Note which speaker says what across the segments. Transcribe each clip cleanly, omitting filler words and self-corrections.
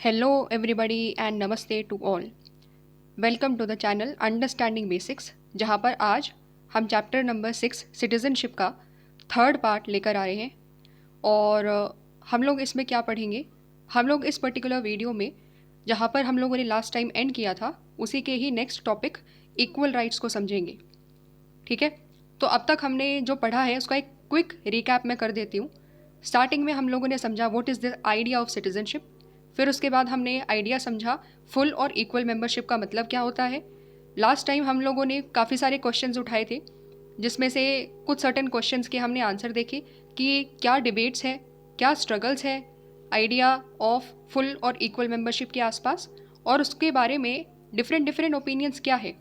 Speaker 1: Hello, everybody, and namaste to all. Welcome to the channel understanding basics, जहाँ पर आज हम चैप्टर नंबर 6 सिटीज़नशिप का थर्ड पार्ट लेकर आ रहे हैं। और हम लोग इसमें क्या पढ़ेंगे, हम लोग इस पर्टिकुलर वीडियो में जहाँ पर हम लोगों ने लास्ट टाइम एंड किया था उसी के ही नेक्स्ट टॉपिक इक्वल राइट्स को समझेंगे। ठीक है, तो अब तक हमने जो पढ़ा है उसका एक क्विक रिकैप मैं कर देती हूँ। स्टार्टिंग में हम लोगों ने समझा what is the idea of citizenship. फिर उसके बाद हमने आइडिया समझा फुल और इक्वल मेंबरशिप का मतलब क्या होता है। लास्ट टाइम हम लोगों ने काफ़ी सारे क्वेश्चंस उठाए थे, जिसमें से कुछ सर्टेन क्वेश्चंस के हमने आंसर देखे कि क्या डिबेट्स है, क्या स्ट्रगल्स है आइडिया ऑफ फुल और इक्वल मेंबरशिप के आसपास, और उसके बारे में डिफरेंट ओपिनियंस क्या है।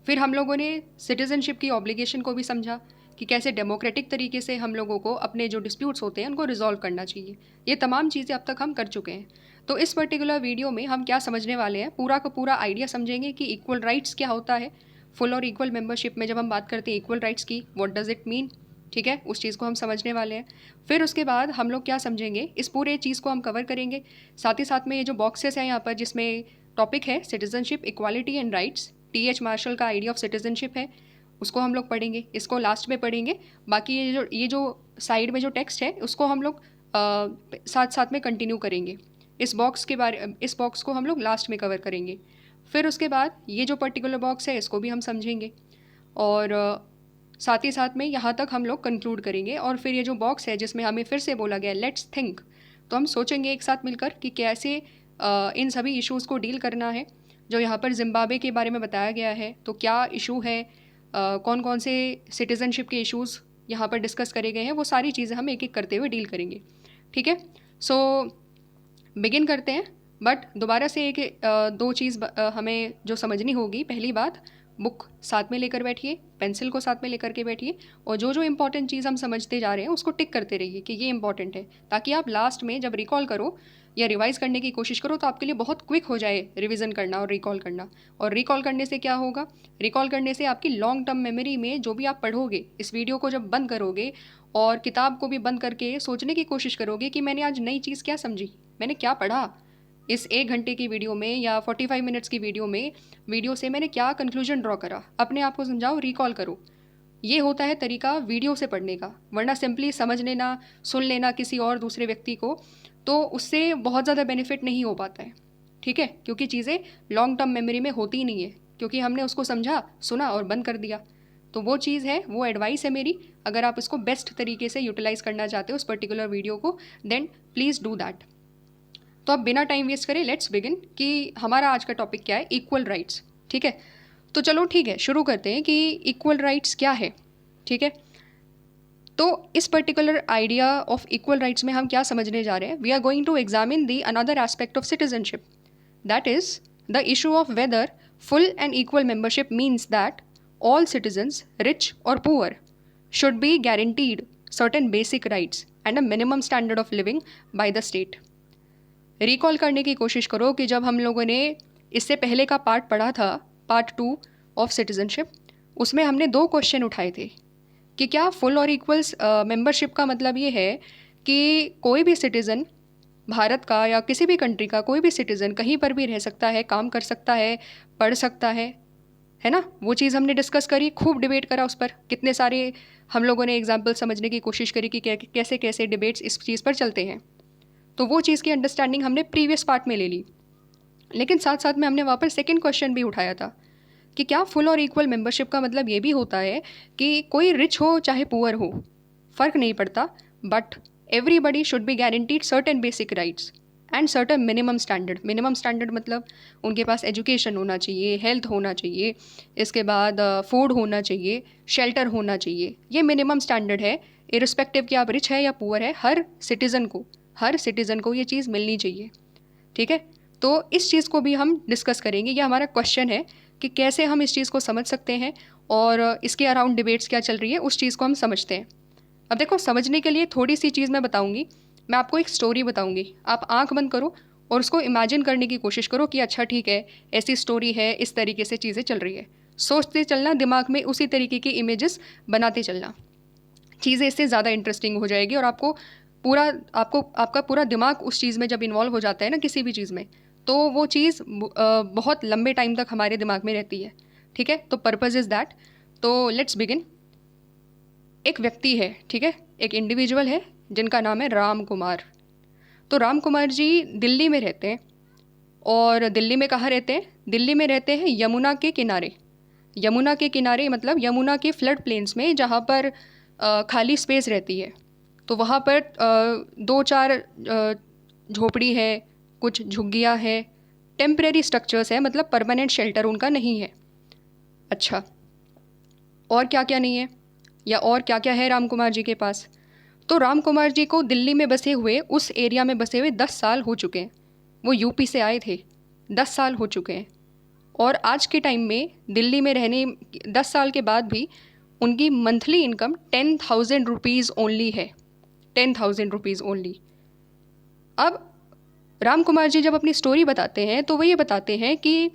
Speaker 1: फिर हम लोगों ने सिटीजनशिप की ऑब्लिगेशन को भी समझा कि कैसे डेमोक्रेटिक तरीके से हम लोगों को अपने जो डिस्प्यूट्स होते हैं उनको रिजॉल्व करना चाहिए। ये तमाम चीज़ें अब तक हम कर चुके हैं। तो इस पर्टिकुलर वीडियो में हम क्या समझने वाले हैं, पूरा का पूरा आइडिया समझेंगे कि इक्वल राइट्स क्या होता है। फुल और इक्वल मेंबरशिप में जब हम बात करते हैं इक्वल राइट्स की, व्हाट डज़ इट मीन। ठीक है, उस चीज़ को हम समझने वाले हैं। फिर उसके बाद हम लोग क्या समझेंगे, इस पूरे चीज़ को हम कवर करेंगे। साथ ही साथ में ये जो बॉक्सेस हैं यहाँ पर, जिसमें टॉपिक है citizenship, equality and rights, T H. Marshall का आइडिया ऑफ सिटीजनशिप है, उसको हम लोग पढ़ेंगे। इसको लास्ट में पढ़ेंगे। बाकी ये जो साइड में जो टेक्स्ट है उसको हम लोग साथ साथ में कंटिन्यू करेंगे। इस बॉक्स को हम लोग लास्ट में कवर करेंगे। फिर उसके बाद ये जो पर्टिकुलर बॉक्स है इसको भी हम समझेंगे, और साथ ही साथ में यहाँ तक हम लोग कंक्लूड करेंगे। और फिर ये जो बॉक्स है जिसमें हमें फिर से बोला गया लेट्स थिंक, तो हम सोचेंगे एक साथ मिलकर कि कैसे इन सभी इश्यूज़ को डील करना है। जो यहाँ पर जिम्बाब्वे के बारे में बताया गया है, तो क्या इशू है, कौन कौन से सिटीज़नशिप के इश्यूज़ यहाँ पर डिस्कस करे गए हैं, वो सारी चीज़ें हम एक एक करते हुए डील करेंगे। ठीक है, सो बिगिन करते हैं। बट दोबारा से दो चीज़ हमें जो समझनी होगी। पहली बात, बुक साथ में लेकर बैठिए, पेंसिल को साथ में लेकर के बैठिए, और जो जो इंपॉर्टेंट चीज़ हम समझते जा रहे हैं उसको टिक करते रहिए कि ये इंपॉर्टेंट है, ताकि आप लास्ट में जब रिकॉल करो या रिवाइज करने की कोशिश करो तो आपके लिए बहुत क्विक हो जाए रिवीजन करना और रिकॉल करना। और रिकॉल करने से क्या होगा, रिकॉल करने से आपकी लॉन्ग टर्म मेमोरी में जो भी आप पढ़ोगे, इस वीडियो को जब बंद करोगे और किताब को भी बंद करके सोचने की कोशिश करोगे कि मैंने आज नई चीज़ क्या समझी, मैंने क्या पढ़ा इस 1 घंटे की वीडियो में या 45 मिनट्स की वीडियो से मैंने क्या कंक्लूजन ड्रॉ करा, अपने आप को समझाओ, रिकॉल करो। ये होता है तरीका वीडियो से पढ़ने का। वरना सिंपली समझ लेना, सुन लेना किसी और दूसरे व्यक्ति को, तो उससे बहुत ज़्यादा बेनिफिट नहीं हो पाता है। ठीक है, क्योंकि चीज़ें लॉन्ग टर्म मेमोरी में होती ही नहीं है, क्योंकि हमने उसको समझा, सुना और बंद कर दिया। तो वो चीज़ है, वो एडवाइस है मेरी। अगर आप इसको बेस्ट तरीके से यूटिलाइज़ करना चाहते हो उस पर्टिकुलर वीडियो को, देन प्लीज़ डू दैट। तो अब बिना टाइम वेस्ट करें लेट्स बिगिन कि हमारा आज का टॉपिक क्या है, इक्वल राइट्स। ठीक है, तो चलो ठीक है, शुरू करते हैं कि इक्वल राइट्स क्या है। ठीक है, तो इस particular idea of equal rights में हम क्या समझने जा रहे हैं, we are going to examine the another aspect of citizenship, that is the issue of whether full and equal membership means that all citizens, rich or poor, should be guaranteed certain basic rights and a minimum standard of living by the state. Recall करने की कोशिश करो कि जब हम लोगों ने इससे पहले का पार्ट पढ़ा था, पार्ट 2 ऑफ सिटीजनशिप, उसमें हमने 2 क्वेश्चन उठाए थे कि क्या फुल और इक्वल्स मेंबरशिप का मतलब ये है कि कोई भी सिटीज़न, भारत का या किसी भी कंट्री का कोई भी सिटीज़न कहीं पर भी रह सकता है, काम कर सकता है, पढ़ सकता है ना। वो चीज़ हमने डिस्कस करी, खूब डिबेट करा उस पर, कितने सारे हम लोगों ने एग्जाम्पल समझने की कोशिश करी कि कैसे कैसे डिबेट्स इस चीज़ पर चलते हैं। तो वो चीज़ की अंडरस्टैंडिंग हमने प्रीवियस पार्ट में ले ली। लेकिन साथ साथ में हमने वहाँ पर सेकेंड क्वेश्चन भी उठाया था कि क्या फुल और इक्वल मेंबरशिप का मतलब ये भी होता है कि कोई रिच हो चाहे पुअर हो, फ़र्क नहीं पड़ता, but everybody should be guaranteed certain basic rights and certain minimum standard. Minimum standard मतलब उनके पास एजुकेशन होना चाहिए, हेल्थ होना चाहिए, इसके बाद फूड होना चाहिए, शेल्टर होना चाहिए। ये मिनिमम स्टैंडर्ड है, इरिस्पेक्टिव कि आप रिच है या पुअर है, हर सिटीज़न को ये चीज़ मिलनी चाहिए। ठीक है, तो इस चीज़ को भी हम डिस्कस करेंगे। ये हमारा क्वेश्चन है कि कैसे हम इस चीज़ को समझ सकते हैं, और इसके अराउंड डिबेट्स क्या चल रही है उस चीज़ को हम समझते हैं। अब देखो, समझने के लिए थोड़ी सी चीज़ मैं बताऊंगी। मैं आपको एक स्टोरी बताऊंगी, आप आंख बंद करो और उसको इमेजिन करने की कोशिश करो कि अच्छा ठीक है, ऐसी स्टोरी है, इस तरीके से चीज़ें चल रही है। सोचते चलना, दिमाग में उसी तरीके की इमेजेस बनाते चलना, चीज़ें इससे ज़्यादा इंटरेस्टिंग हो जाएगी और आपको पूरा आपका पूरा दिमाग उस चीज़ में जब इन्वॉल्व हो जाता है ना किसी भी चीज़ में, तो वो चीज़ बहुत लंबे टाइम तक हमारे दिमाग में रहती है। ठीक है, तो पर्पज़ इज़ दैट। तो लेट्स बिगिन। एक व्यक्ति है, ठीक है, एक इंडिविजुअल है जिनका नाम है राम कुमार। तो राम कुमार जी दिल्ली में रहते हैं। और दिल्ली में कहाँ रहते हैं? दिल्ली में रहते हैं यमुना के किनारे। यमुना के किनारे मतलब यमुना के फ्लड प्लेन्स में, जहाँ पर खाली स्पेस रहती है। तो वहाँ पर 2-4 झोपड़ी है, कुछ झुग्गियाँ हैं, टेम्परेरी स्ट्रक्चर्स है, मतलब परमानेंट शेल्टर उनका नहीं है। अच्छा, और क्या क्या नहीं है, या और क्या क्या है राम कुमार जी के पास? तो राम कुमार जी को दिल्ली में बसे हुए, उस एरिया में बसे हुए 10 साल हो चुके हैं। वो यूपी से आए थे, 10 साल हो चुके हैं। और आज के टाइम में दिल्ली में रहने 10 साल के बाद भी उनकी मंथली इनकम 10,000 रुपीज़ ओनली है। 10,000 रुपीज़ ओनली। अब राम कुमार जी जब अपनी स्टोरी बताते हैं तो वो ये बताते हैं कि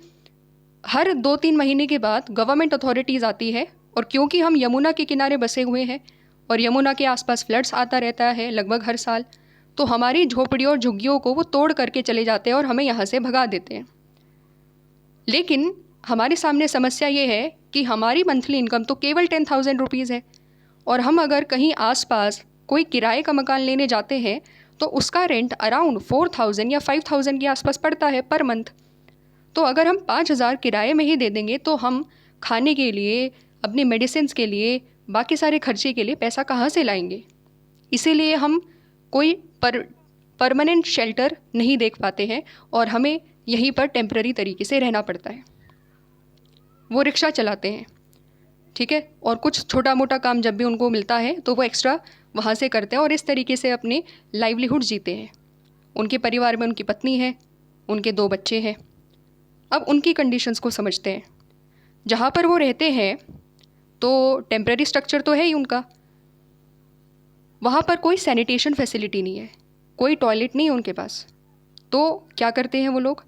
Speaker 1: हर 2-3 महीने के बाद गवर्नमेंट अथॉरिटीज़ आती है, और क्योंकि हम यमुना के किनारे बसे हुए हैं और यमुना के आसपास फ्लड्स आता रहता है लगभग हर साल, तो हमारी झोपड़ियों और झुग्गियों को वो तोड़ करके चले जाते हैं और हमें यहाँ से भगा देते हैं। लेकिन हमारे सामने समस्या ये है कि हमारी मंथली इनकम तो केवल 10,000 रुपीज़ है, और हम अगर कहीं आसपास कोई किराए का मकान लेने जाते हैं तो उसका रेंट अराउंड 4,000 या 5,000 के आसपास पड़ता है पर मंथ। तो अगर हम 5,000 किराए में ही दे देंगे तो हम खाने के लिए, अपनी मेडिसिन्स के लिए, बाकी सारे खर्चे के लिए पैसा कहाँ से लाएंगे? इसीलिए हम कोई परमानेंट शेल्टर नहीं देख पाते हैं और हमें यहीं पर टेम्पररी तरीके से रहना पड़ता है। वो रिक्शा चलाते हैं, ठीक है, और कुछ छोटा मोटा काम जब भी उनको मिलता है तो वो एक्स्ट्रा वहाँ से करते हैं और इस तरीके से अपने लाइवलीहुड जीते हैं। उनके परिवार में उनकी पत्नी है, उनके 2 बच्चे हैं। अब उनकी कंडीशंस को समझते हैं। जहाँ पर वो रहते हैं तो टेम्पररी स्ट्रक्चर तो है ही उनका, वहाँ पर कोई सैनिटेशन फैसिलिटी नहीं है, कोई टॉयलेट नहीं है उनके पास। तो क्या करते हैं वो लोग?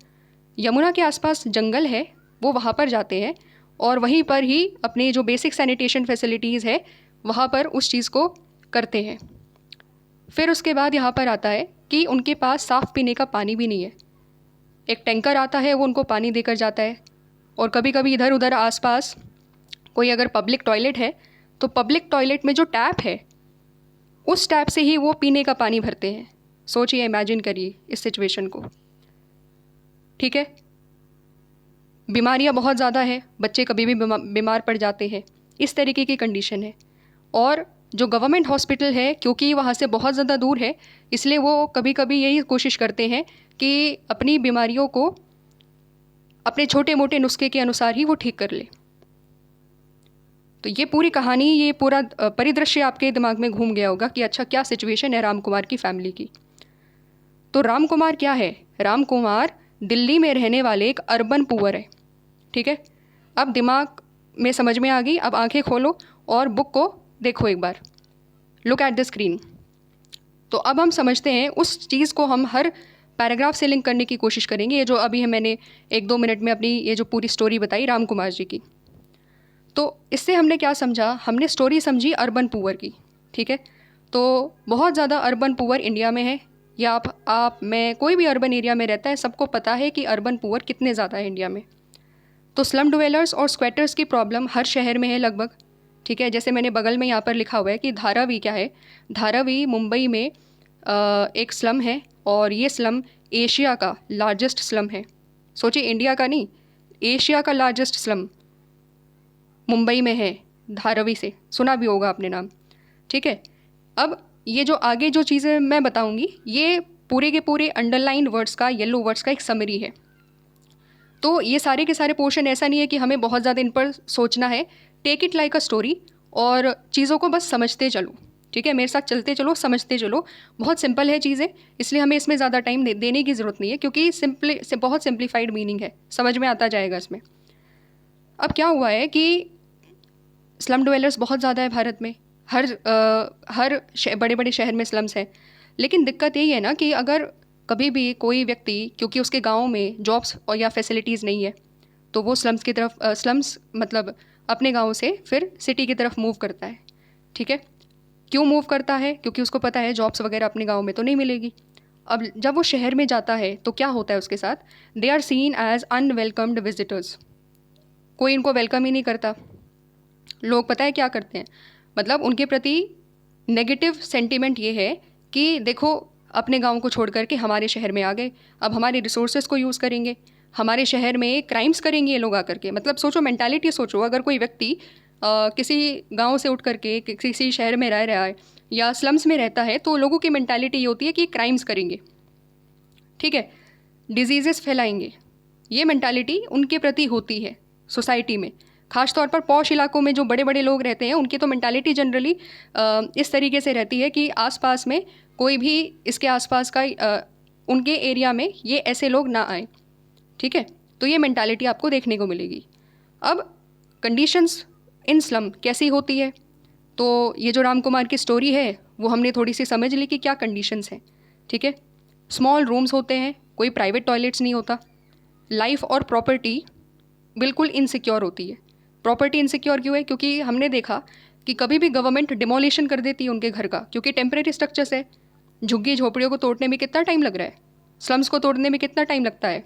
Speaker 1: यमुना के आसपास जंगल है, वो वहाँ पर जाते हैं और वहीं पर ही अपने जो बेसिक सैनिटेशन फैसिलिटीज़ है वहाँ पर उस चीज़ को करते हैं। फिर उसके बाद यहाँ पर आता है कि उनके पास साफ़ पीने का पानी भी नहीं है। एक टैंकर आता है, वो उनको पानी देकर जाता है, और कभी कभी इधर उधर आसपास कोई अगर पब्लिक टॉयलेट है तो पब्लिक टॉयलेट में जो टैप है उस टैप से ही वो पीने का पानी भरते हैं। सोचिए, इमेजिन करिए इस सिचुएशन को। ठीक है, बीमारियां बहुत ज़्यादा है, बच्चे कभी भी बीमार पड़ जाते हैं, इस तरीके की कंडीशन है। और जो गवर्नमेंट हॉस्पिटल है, क्योंकि वहाँ से बहुत ज़्यादा दूर है, इसलिए वो कभी कभी यही कोशिश करते हैं कि अपनी बीमारियों को अपने छोटे मोटे नुस्खे के अनुसार ही वो ठीक कर ले। तो ये पूरी कहानी, ये पूरा परिदृश्य आपके दिमाग में घूम गया होगा कि अच्छा क्या सिचुएशन है राम कुमार की फैमिली की। तो राम कुमार क्या है? राम कुमार दिल्ली में रहने वाले एक अर्बन पुअर है। ठीक है, अब दिमाग में समझ में आ गई। अब आंखें खोलो और बुक को देखो एक बार, लुक एट द स्क्रीन। तो अब हम समझते हैं, उस चीज़ को हम हर पैराग्राफ से लिंक करने की कोशिश करेंगे। ये जो अभी मैंने 1-2 मिनट में अपनी ये जो पूरी स्टोरी बताई राम कुमार जी की, तो इससे हमने क्या समझा? हमने स्टोरी समझी अर्बन पुअर की। ठीक है, तो बहुत ज़्यादा अर्बन पुअर इंडिया में है, या आप मैं कोई भी अर्बन एरिया में रहता है, सबको पता है कि अर्बन पुअर कितने ज़्यादा है इंडिया में। तो स्लम डवेलर्स और स्क्वेटर्स की प्रॉब्लम हर शहर में है लगभग। ठीक है, जैसे मैंने बगल में यहाँ पर लिखा हुआ है कि धारावी क्या है। धारावी मुंबई में एक स्लम है, और ये स्लम एशिया का लार्जेस्ट स्लम है। सोचिए, इंडिया का नहीं, एशिया का लार्जेस्ट स्लम मुंबई में है, धारावी से सुना भी होगा आपने नाम। ठीक है, अब ये जो आगे जो चीज़ें मैं बताऊंगी, ये पूरे के पूरे अंडरलाइन वर्ड्स का, येलो वर्ड्स का एक समरी है। तो ये सारे के सारे पोर्शन ऐसा नहीं है कि हमें बहुत ज़्यादा इन पर सोचना है। Take it like a story और चीज़ों को बस समझते चलो। ठीक है, मेरे साथ चलते चलो, समझते चलो। बहुत सिंपल है चीज़ें, इसलिए हमें इसमें ज़्यादा टाइम देने की ज़रूरत नहीं है, क्योंकि बहुत सिंप्लीफाइड मीनिंग है, समझ में आता जाएगा इसमें। अब क्या हुआ है कि स्लम डवेलर्स बहुत ज़्यादा है भारत में, हर बड़े बड़े शहर में स्लम्स हैं। लेकिन दिक्कत यही है ना कि अगर कभी भी कोई व्यक्ति, क्योंकि उसके गांव में जॉब्स और या फैसिलिटीज़ नहीं है, तो वो स्लम्स की तरफ स्लम्स मतलब अपने गांव से फिर सिटी की तरफ मूव करता है। ठीक है, क्यों मूव करता है? क्योंकि उसको पता है जॉब्स वगैरह अपने गाँव में तो नहीं मिलेगी। अब जब वो शहर में जाता है तो क्या होता है उसके साथ? They are seen as unwelcomed visitors. कोई इनको वेलकम ही नहीं करता। लोग पता है क्या करते हैं, मतलब उनके प्रति नेगेटिव सेंटिमेंट ये है कि देखो अपने गांव को छोड़ करके हमारे शहर में आ गए, अब हमारे रिसोर्सेज को यूज़ करेंगे, हमारे शहर में क्राइम्स करेंगे ये लोग आकर के। मतलब सोचो, मेंटालिटी सोचो, अगर कोई व्यक्ति किसी गांव से उठ करके किसी शहर में रह रहा है या स्लम्स में रहता है तो लोगों की मेंटालिटी ये होती है कि क्राइम्स करेंगे, ठीक है, डिजीजेस फैलाएंगे। ये मेंटालिटी उनके प्रति होती है सोसाइटी में। खास तौर पर पॉश इलाकों में जो बड़े बड़े लोग रहते हैं उनकी तो मेंटालिटी जनरली इस तरीके से रहती है कि आसपास में कोई भी इसके आसपास का उनके एरिया में ये ऐसे लोग ना आए, ठीक है। तो ये मेंटालिटी आपको देखने को मिलेगी। अब कंडीशंस इन स्लम कैसी होती है, तो ये जो राम कुमार की स्टोरी है वो हमने थोड़ी सी समझ ली कि क्या कंडीशंस हैं, ठीक है। स्मॉल रूम्स होते हैं, कोई प्राइवेट टॉयलेट्स नहीं होता। लाइफ और प्रॉपर्टी बिल्कुल इनसिक्योर होती है। प्रॉपर्टी इनसिक्योर क्यों है? क्योंकि हमने देखा कि कभी भी गवर्नमेंट डिमोलिशन कर देती है उनके घर का, क्योंकि टेम्परेरी स्ट्रक्चर्स है। झुग्गी झोपड़ियों को तोड़ने में कितना टाइम लग रहा है, स्लम्स को तोड़ने में कितना टाइम लगता है।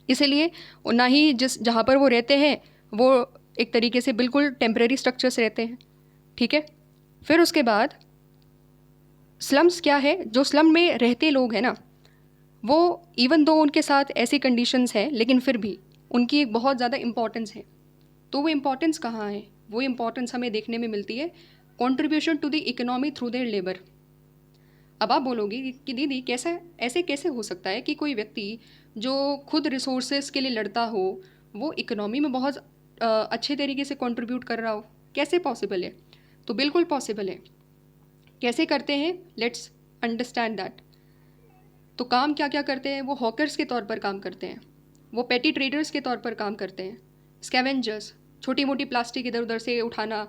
Speaker 1: इसीलिए ना ही जहाँ पर वो रहते हैं वो एक तरीके से बिल्कुल टेम्परेरी स्ट्रक्चर्स रहते हैं, ठीक है। फिर उसके बाद स्लम्स क्या है, जो स्लम में रहते लोग हैं ना, वो इवन दो उनके साथ ऐसी कंडीशंस हैं लेकिन फिर भी उनकी एक बहुत ज़्यादा इम्पॉर्टेंस है। तो वो इम्पॉर्टेंस कहाँ है? वो इम्पॉर्टेंस हमें देखने में मिलती है contribution to the economy through their labour. अब आप बोलोगी कि दीदी कैसा, ऐसे कैसे हो सकता है कि कोई व्यक्ति जो खुद रिसोर्सेज के लिए लड़ता हो वो इकोनॉमी में बहुत अच्छे तरीके से कंट्रीब्यूट कर रहा हो? कैसे पॉसिबल है? तो बिल्कुल पॉसिबल है। कैसे करते हैं? Let's understand that. तो काम क्या क्या करते हैं? वो हॉकर्स के तौर पर काम करते हैं, वो पेटी ट्रेडर्स के तौर पर काम करते हैं, स्कैवेंजर्स, छोटी मोटी प्लास्टिक इधर उधर से उठाना,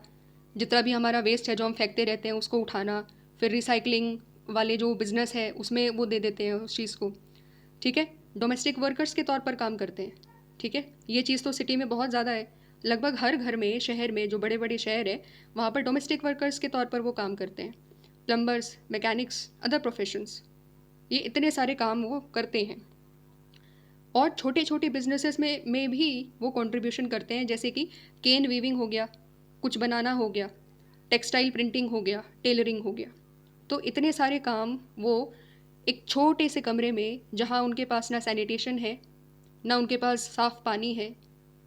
Speaker 1: जितना भी हमारा वेस्ट है जो हम फेंकते रहते हैं उसको उठाना, फिर रिसाइकलिंग वाले जो बिज़नेस है उसमें वो दे देते हैं उस चीज़ को, ठीक है। डोमेस्टिक वर्कर्स के तौर पर काम करते हैं, ठीक है। ये चीज़ तो सिटी में बहुत ज़्यादा है, लगभग हर घर में, शहर में जो बड़े बड़े शहर है वहाँ पर डोमेस्टिक वर्कर्स के तौर पर वो काम करते हैं। प्लम्बर्स, मैकेनिक्स, अदर प्रोफेशंस, ये इतने सारे काम वो करते हैं। और छोटे छोटे बिजनेसेस में भी वो कंट्रीब्यूशन करते हैं, जैसे कि केन वीविंग हो गया, कुछ बनाना हो गया, टेक्सटाइल प्रिंटिंग हो गया, टेलरिंग हो गया। तो इतने सारे काम वो एक छोटे से कमरे में, जहाँ उनके पास ना सैनिटेशन है, ना उनके पास साफ़ पानी है,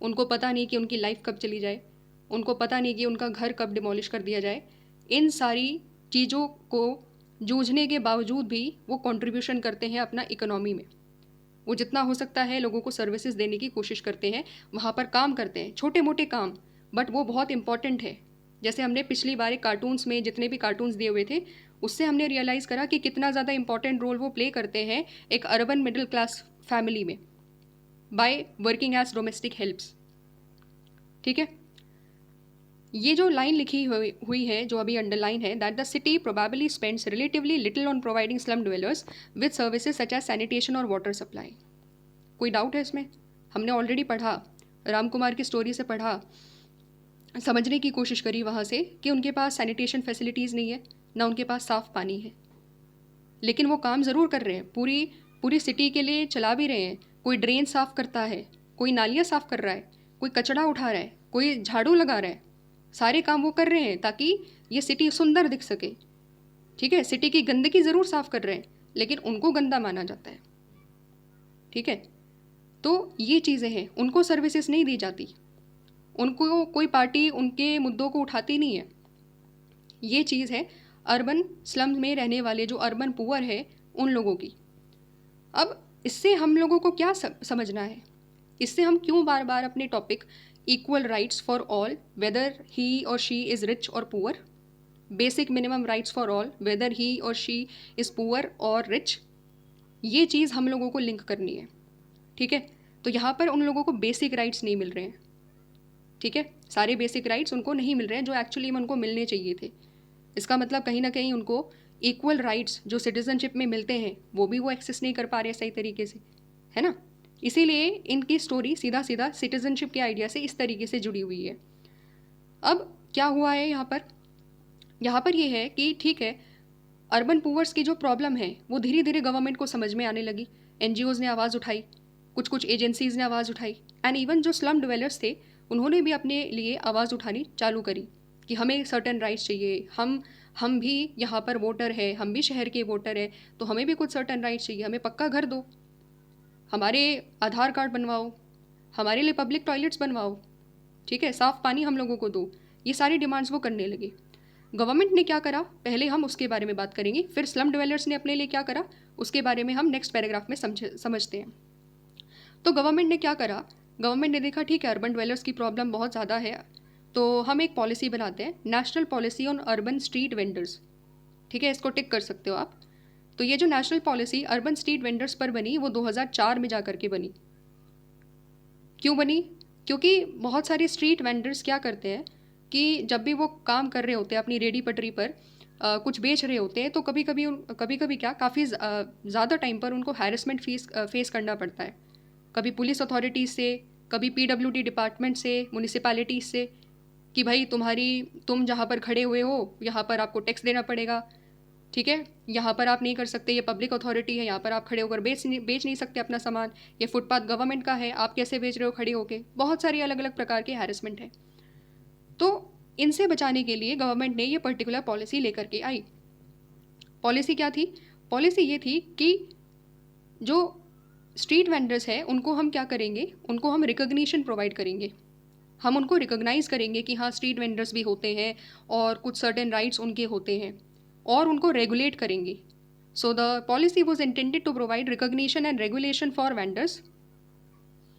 Speaker 1: उनको पता नहीं कि उनकी लाइफ कब चली जाए, उनको पता नहीं कि उनका घर कब डिमोलिश कर दिया जाए, इन सारी चीज़ों को जूझने के बावजूद भी वो कंट्रीब्यूशन करते हैं अपना इकोनॉमी में। वो जितना हो सकता है लोगों को सर्विसेज देने की कोशिश करते हैं, वहाँ पर काम करते हैं, छोटे मोटे काम, बट वो बहुत इंपॉर्टेंट है। जैसे हमने पिछली बार कार्टून्स में जितने भी कार्टून्स दिए हुए थे उससे हमने रियलाइज़ करा कि कितना ज़्यादा इंपॉर्टेंट रोल वो प्ले करते हैं एक अर्बन मिडिल क्लास फैमिली में by working as domestic helps, ठीक है। ये जो लाइन लिखी हुई है, जो अभी अंडरलाइन है, that the city probably spends relatively little on providing slum dwellers with services such as sanitation और वाटर सप्लाई। कोई डाउट है इसमें? हमने ऑलरेडी पढ़ा, राम कुमार की स्टोरी से पढ़ा, समझने की कोशिश करी वहाँ से कि उनके पास सैनिटेशन फैसिलिटीज़ नहीं है, ना उनके पास साफ़ पानी है, लेकिन वो काम ज़रूर कर रहे हैं, पूरी पूरी सिटी के लिए चला भी रहे हैं। कोई ड्रेन साफ़ करता है, कोई नालियाँ साफ़ कर रहा है, कोई कचरा उठा रहा है, कोई झाड़ू लगा रहा है, सारे काम वो कर रहे हैं ताकि ये सिटी सुंदर दिख सके, ठीक है। सिटी की गंदगी ज़रूर साफ़ कर रहे हैं लेकिन उनको गंदा माना जाता है, ठीक है। तो ये चीज़ें हैं, उनको सर्विसेज नहीं दी जाती, उनको कोई पार्टी उनके मुद्दों को उठाती नहीं है। ये चीज़ है अर्बन स्लम में रहने वाले जो अर्बन पुअर है उन लोगों की। अब इससे हम लोगों को क्या समझना है, इससे हम क्यों बार बार अपने topic equal rights for all weather ही और शी इज़ रिच और poor, basic minimum rights for all weather ही और शी इज़ पुअर और रिच, ये चीज़ हम लोगों को लिंक करनी है, ठीक है। तो यहाँ पर उन लोगों को बेसिक राइट्स नहीं मिल रहे हैं, ठीक है। सारे बेसिक राइट्स उनको नहीं मिल रहे हैं जो एक्चुअली में उनको मिलने चाहिए थे। इसका मतलब कहीं ना कहीं उनको इक्वल राइट्स जो सिटीजनशिप में मिलते हैं वो भी वो एक्सेस नहीं कर पा रहे सही तरीके से, है ना। इसीलिए इनकी स्टोरी सीधा सीधा सिटीजनशिप के आइडिया से इस तरीके से जुड़ी हुई है। अब क्या हुआ है यहाँ पर, यहाँ पर ये है कि ठीक है, अर्बन पुअर्स की जो प्रॉब्लम है वो धीरे धीरे गवर्नमेंट को समझ में आने लगी। एनजीओज़ ने आवाज़ उठाई, कुछ कुछ एजेंसीज़ ने आवाज़ उठाई, एंड इवन जो स्लम डिवेलपर्स थे उन्होंने भी अपने लिए आवाज़ उठानी चालू करी कि हमें सर्टेन राइट्स चाहिए, हम भी यहाँ पर वोटर है, हम भी शहर के वोटर है, तो हमें भी कुछ सर्टेन राइट्स चाहिए, हमें पक्का घर दो, हमारे आधार कार्ड बनवाओ, हमारे लिए पब्लिक टॉयलेट्स बनवाओ, ठीक है, साफ़ पानी हम लोगों को दो। ये सारी डिमांड्स वो करने लगे। गवर्नमेंट ने क्या करा, पहले हम उसके बारे में बात करेंगे, फिर स्लम डिवेलपर्स ने अपने लिए क्या करा उसके बारे में हम नेक्स्ट पैराग्राफ में समझते हैं। तो गवर्नमेंट ने क्या करा, गवर्नमेंट ने देखा ठीक है अर्बन डिवेलपर्स की प्रॉब्लम बहुत ज़्यादा है, तो हम एक पॉलिसी बनाते हैं, national policy on urban street vendors. ठीक है, इसको टिक कर सकते हो आप। तो ये जो national policy urban street vendors पर बनी वो 2004 में जा करके बनी। क्यों बनी? क्योंकि बहुत सारे स्ट्रीट वेंडर्स क्या करते हैं कि जब भी वो काम कर रहे होते हैं अपनी रेडी पटरी पर, कुछ बेच रहे होते हैं, तो कभी कभी क्या काफ़ी ज़्यादा टाइम पर उनको हैरेसमेंट फेस करना पड़ता है, कभी पुलिस अथॉरिटीज़ से, कभी पीडब्ल्यूडी डिपार्टमेंट से, म्यूनिसिपैलिटीज़ से, कि भाई तुम जहाँ पर खड़े हुए हो यहाँ पर आपको टैक्स देना पड़ेगा, ठीक है, यहाँ पर आप नहीं कर सकते, ये पब्लिक अथॉरिटी है, यहाँ पर आप खड़े होकर बेच नहीं सकते अपना सामान, ये फुटपाथ गवर्नमेंट का है, आप कैसे बेच रहे हो खड़े होके। बहुत सारी अलग अलग प्रकार के हैरेसमेंट है। तो इनसे बचाने के लिए गवर्नमेंट ने ये पर्टिकुलर पॉलिसी लेकर के आई। पॉलिसी क्या थी? पॉलिसी ये थी कि जो स्ट्रीट वेंडर्स है उनको हम क्या करेंगे, उनको हम रिकग्निशन प्रोवाइड करेंगे, हम उनको रिकॉग्नाइज करेंगे कि हाँ स्ट्रीट वेंडर्स भी होते हैं और कुछ सर्टेन राइट्स उनके होते हैं, और उनको रेगुलेट करेंगे। So the policy was intended to provide recognition and regulation for vendors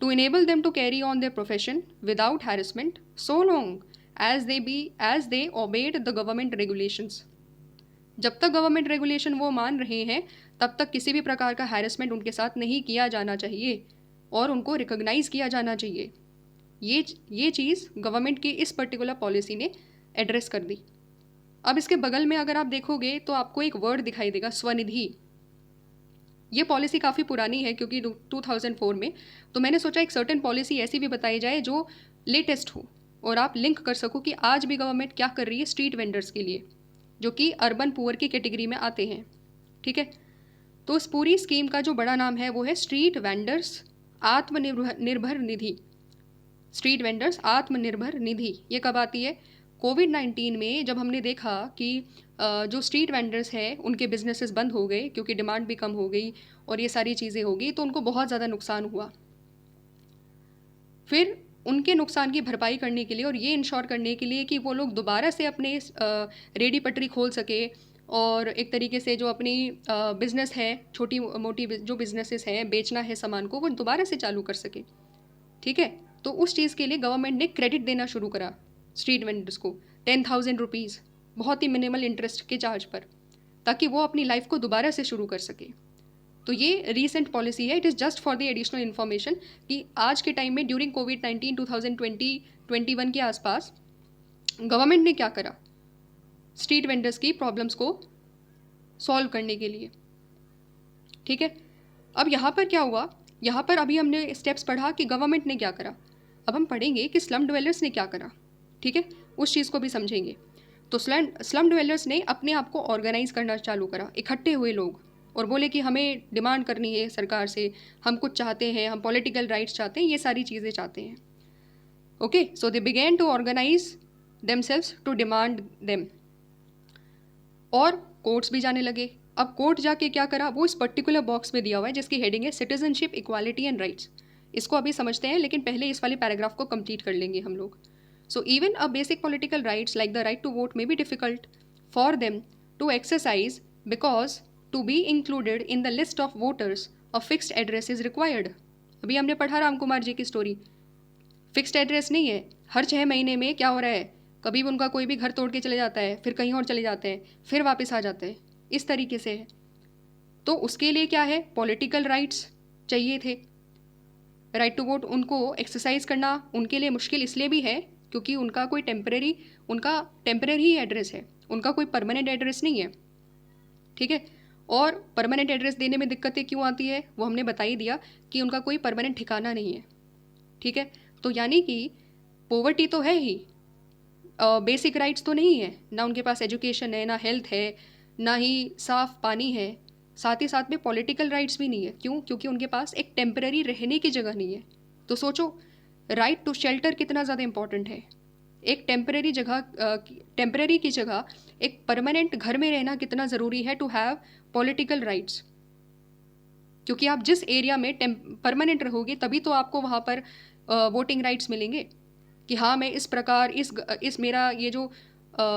Speaker 1: to enable them to carry on their profession without harassment so long as they obeyed the government regulations। जब तक government regulation वो मान रहे हैं तब तक किसी भी प्रकार का हैरेसमेंट उनके साथ नहीं किया जाना चाहिए और उनको रिकॉग्नाइज किया जाना चाहिए। ये चीज़ गवर्नमेंट की इस पर्टिकुलर पॉलिसी ने एड्रेस कर दी। अब इसके बगल में अगर आप देखोगे तो आपको एक वर्ड दिखाई देगा, स्वनिधि। ये पॉलिसी काफ़ी पुरानी है क्योंकि 2004 में, तो मैंने सोचा एक सर्टेन पॉलिसी ऐसी भी बताई जाए जो लेटेस्ट हो और आप लिंक कर सको कि आज भी गवर्नमेंट क्या कर रही है स्ट्रीट वेंडर्स के लिए, जो कि अर्बन पुअर की कैटेगरी में आते हैं। ठीक है, तो इस पूरी स्कीम का जो बड़ा नाम है वो है street vendors Atmanirbhar Nidhi. Street vendors Atmanirbhar Nidhi ये कब आती है? कोविड-19 में जब हमने देखा कि जो स्ट्रीट वेंडर्स हैं उनके बिजनेसेस बंद हो गए क्योंकि डिमांड भी कम हो गई और ये सारी चीज़ें हो गई, तो उनको बहुत ज़्यादा नुकसान हुआ। फिर उनके नुकसान की भरपाई करने के लिए और ये इंश्योर करने के लिए कि वो लोग दोबारा से अपने रेडी पटरी खोल सके और एक तरीके से जो अपनी बिजनेस है, छोटी मोटी जो बिजनेसेस हैं, बेचना है सामान को, वो दोबारा से चालू कर सके। ठीक है, तो उस चीज़ के लिए गवर्नमेंट ने क्रेडिट देना शुरू करा स्ट्रीट वेंडर्स को, 10,000 रुपीज़, बहुत ही मिनिमल इंटरेस्ट के चार्ज पर, ताकि वो अपनी लाइफ को दोबारा से शुरू कर सके। तो ये रीसेंट पॉलिसी है, it is just for the additional information कि आज के टाइम में ड्यूरिंग कोविड-19 2020-21 के आसपास गवर्नमेंट ने क्या करा स्ट्रीट वेंडर्स की प्रॉब्लम्स को सॉल्व करने के लिए। ठीक है, अब यहाँ पर क्या हुआ, यहाँ पर अभी हमने स्टेप्स पढ़ा कि गवर्नमेंट ने क्या करा, अब हम पढ़ेंगे कि स्लम डिवेलपर्स ने क्या करा। ठीक है, उस चीज़ को भी समझेंगे। तो स्लम डिवेलपर्स ने अपने आप को ऑर्गेनाइज करना चालू करा, इकट्ठे हुए लोग और बोले कि हमें डिमांड करनी है सरकार से, हम कुछ चाहते हैं, हम पॉलिटिकल राइट्स चाहते हैं, ये सारी चीज़ें चाहते हैं। Okay, so they begin to organise themselves to demand them, और कोर्ट्स भी जाने लगे। अब कोर्ट जाके क्या करा, वो इस पर्टिकुलर बॉक्स में दिया हुआ है जिसकी हेडिंग है सिटीजनशिप, इक्वालिटी एंड राइट्स। इसको अभी समझते हैं, लेकिन पहले इस वाले पैराग्राफ को कंप्लीट कर लेंगे हम लोग। So even a basic political rights like the right to vote may be difficult for them to exercise because to be included in the list of voters a fixed address is required. अभी हमने पढ़ा राम कुमार जी की story, fixed address नहीं है, हर 6 महीने में क्या हो रहा है, कभी भी उनका कोई भी घर तोड़ के चले जाता है, फिर कहीं और चले जाते हैं, फिर वापस आ जाते हैं, इस तरीके से है। तो उसके लिए क्या है, पॉलिटिकल राइट्स चाहिए थे। राइट टू वोट उनको एक्सरसाइज करना उनके लिए मुश्किल इसलिए भी है क्योंकि उनका टेम्परेरी एड्रेस है, उनका कोई परमानेंट एड्रेस नहीं है। ठीक है, और परमानेंट एड्रेस देने में दिक्कतें क्यों आती है वो हमने बता ही दिया कि उनका कोई परमानेंट ठिकाना नहीं है। ठीक है, तो यानी कि पॉवर्टी तो है ही, बेसिक राइट्स तो नहीं है, ना उनके पास एजुकेशन है, ना हेल्थ है, ना ही साफ़ पानी है, साथ ही साथ में पॉलिटिकल राइट्स भी नहीं है। क्यों? क्योंकि उनके पास एक टेम्पररी रहने की जगह नहीं है। तो सोचो, राइट टू शेल्टर कितना ज़्यादा इंपॉर्टेंट है। एक टेम्पररी की जगह एक परमानेंट घर में रहना कितना ज़रूरी है टू हैव पॉलिटिकल राइट्स। क्योंकि आप जिस एरिया में परमानेंट रहोगे तभी तो आपको वहाँ पर वोटिंग राइट्स मिलेंगे कि हाँ, मैं इस प्रकार इस मेरा ये जो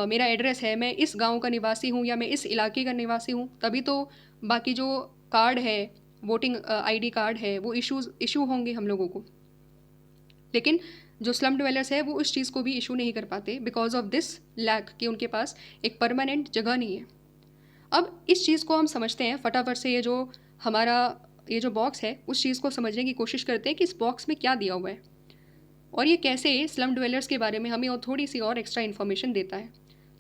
Speaker 1: मेरा एड्रेस है, मैं इस गांव का निवासी हूँ या मैं इस इलाके का निवासी हूँ, तभी तो बाकी जो कार्ड है, वोटिंग आईडी कार्ड है, वो इशू होंगे हम लोगों को। लेकिन जो स्लम डिवेलर्स है वो उस चीज़ को भी इशू नहीं कर पाते बिकॉज ऑफ दिस लैक कि उनके पास एक परमानेंट जगह नहीं है। अब इस चीज़ को हम समझते हैं फटाफट से। ये जो बॉक्स है उस चीज़ को समझने की कोशिश करते हैं कि इस बॉक्स में क्या दिया हुआ है और ये कैसे स्लम डिवेलर्स के बारे में हमें और थोड़ी सी और एक्स्ट्रा इन्फॉर्मेशन देता है।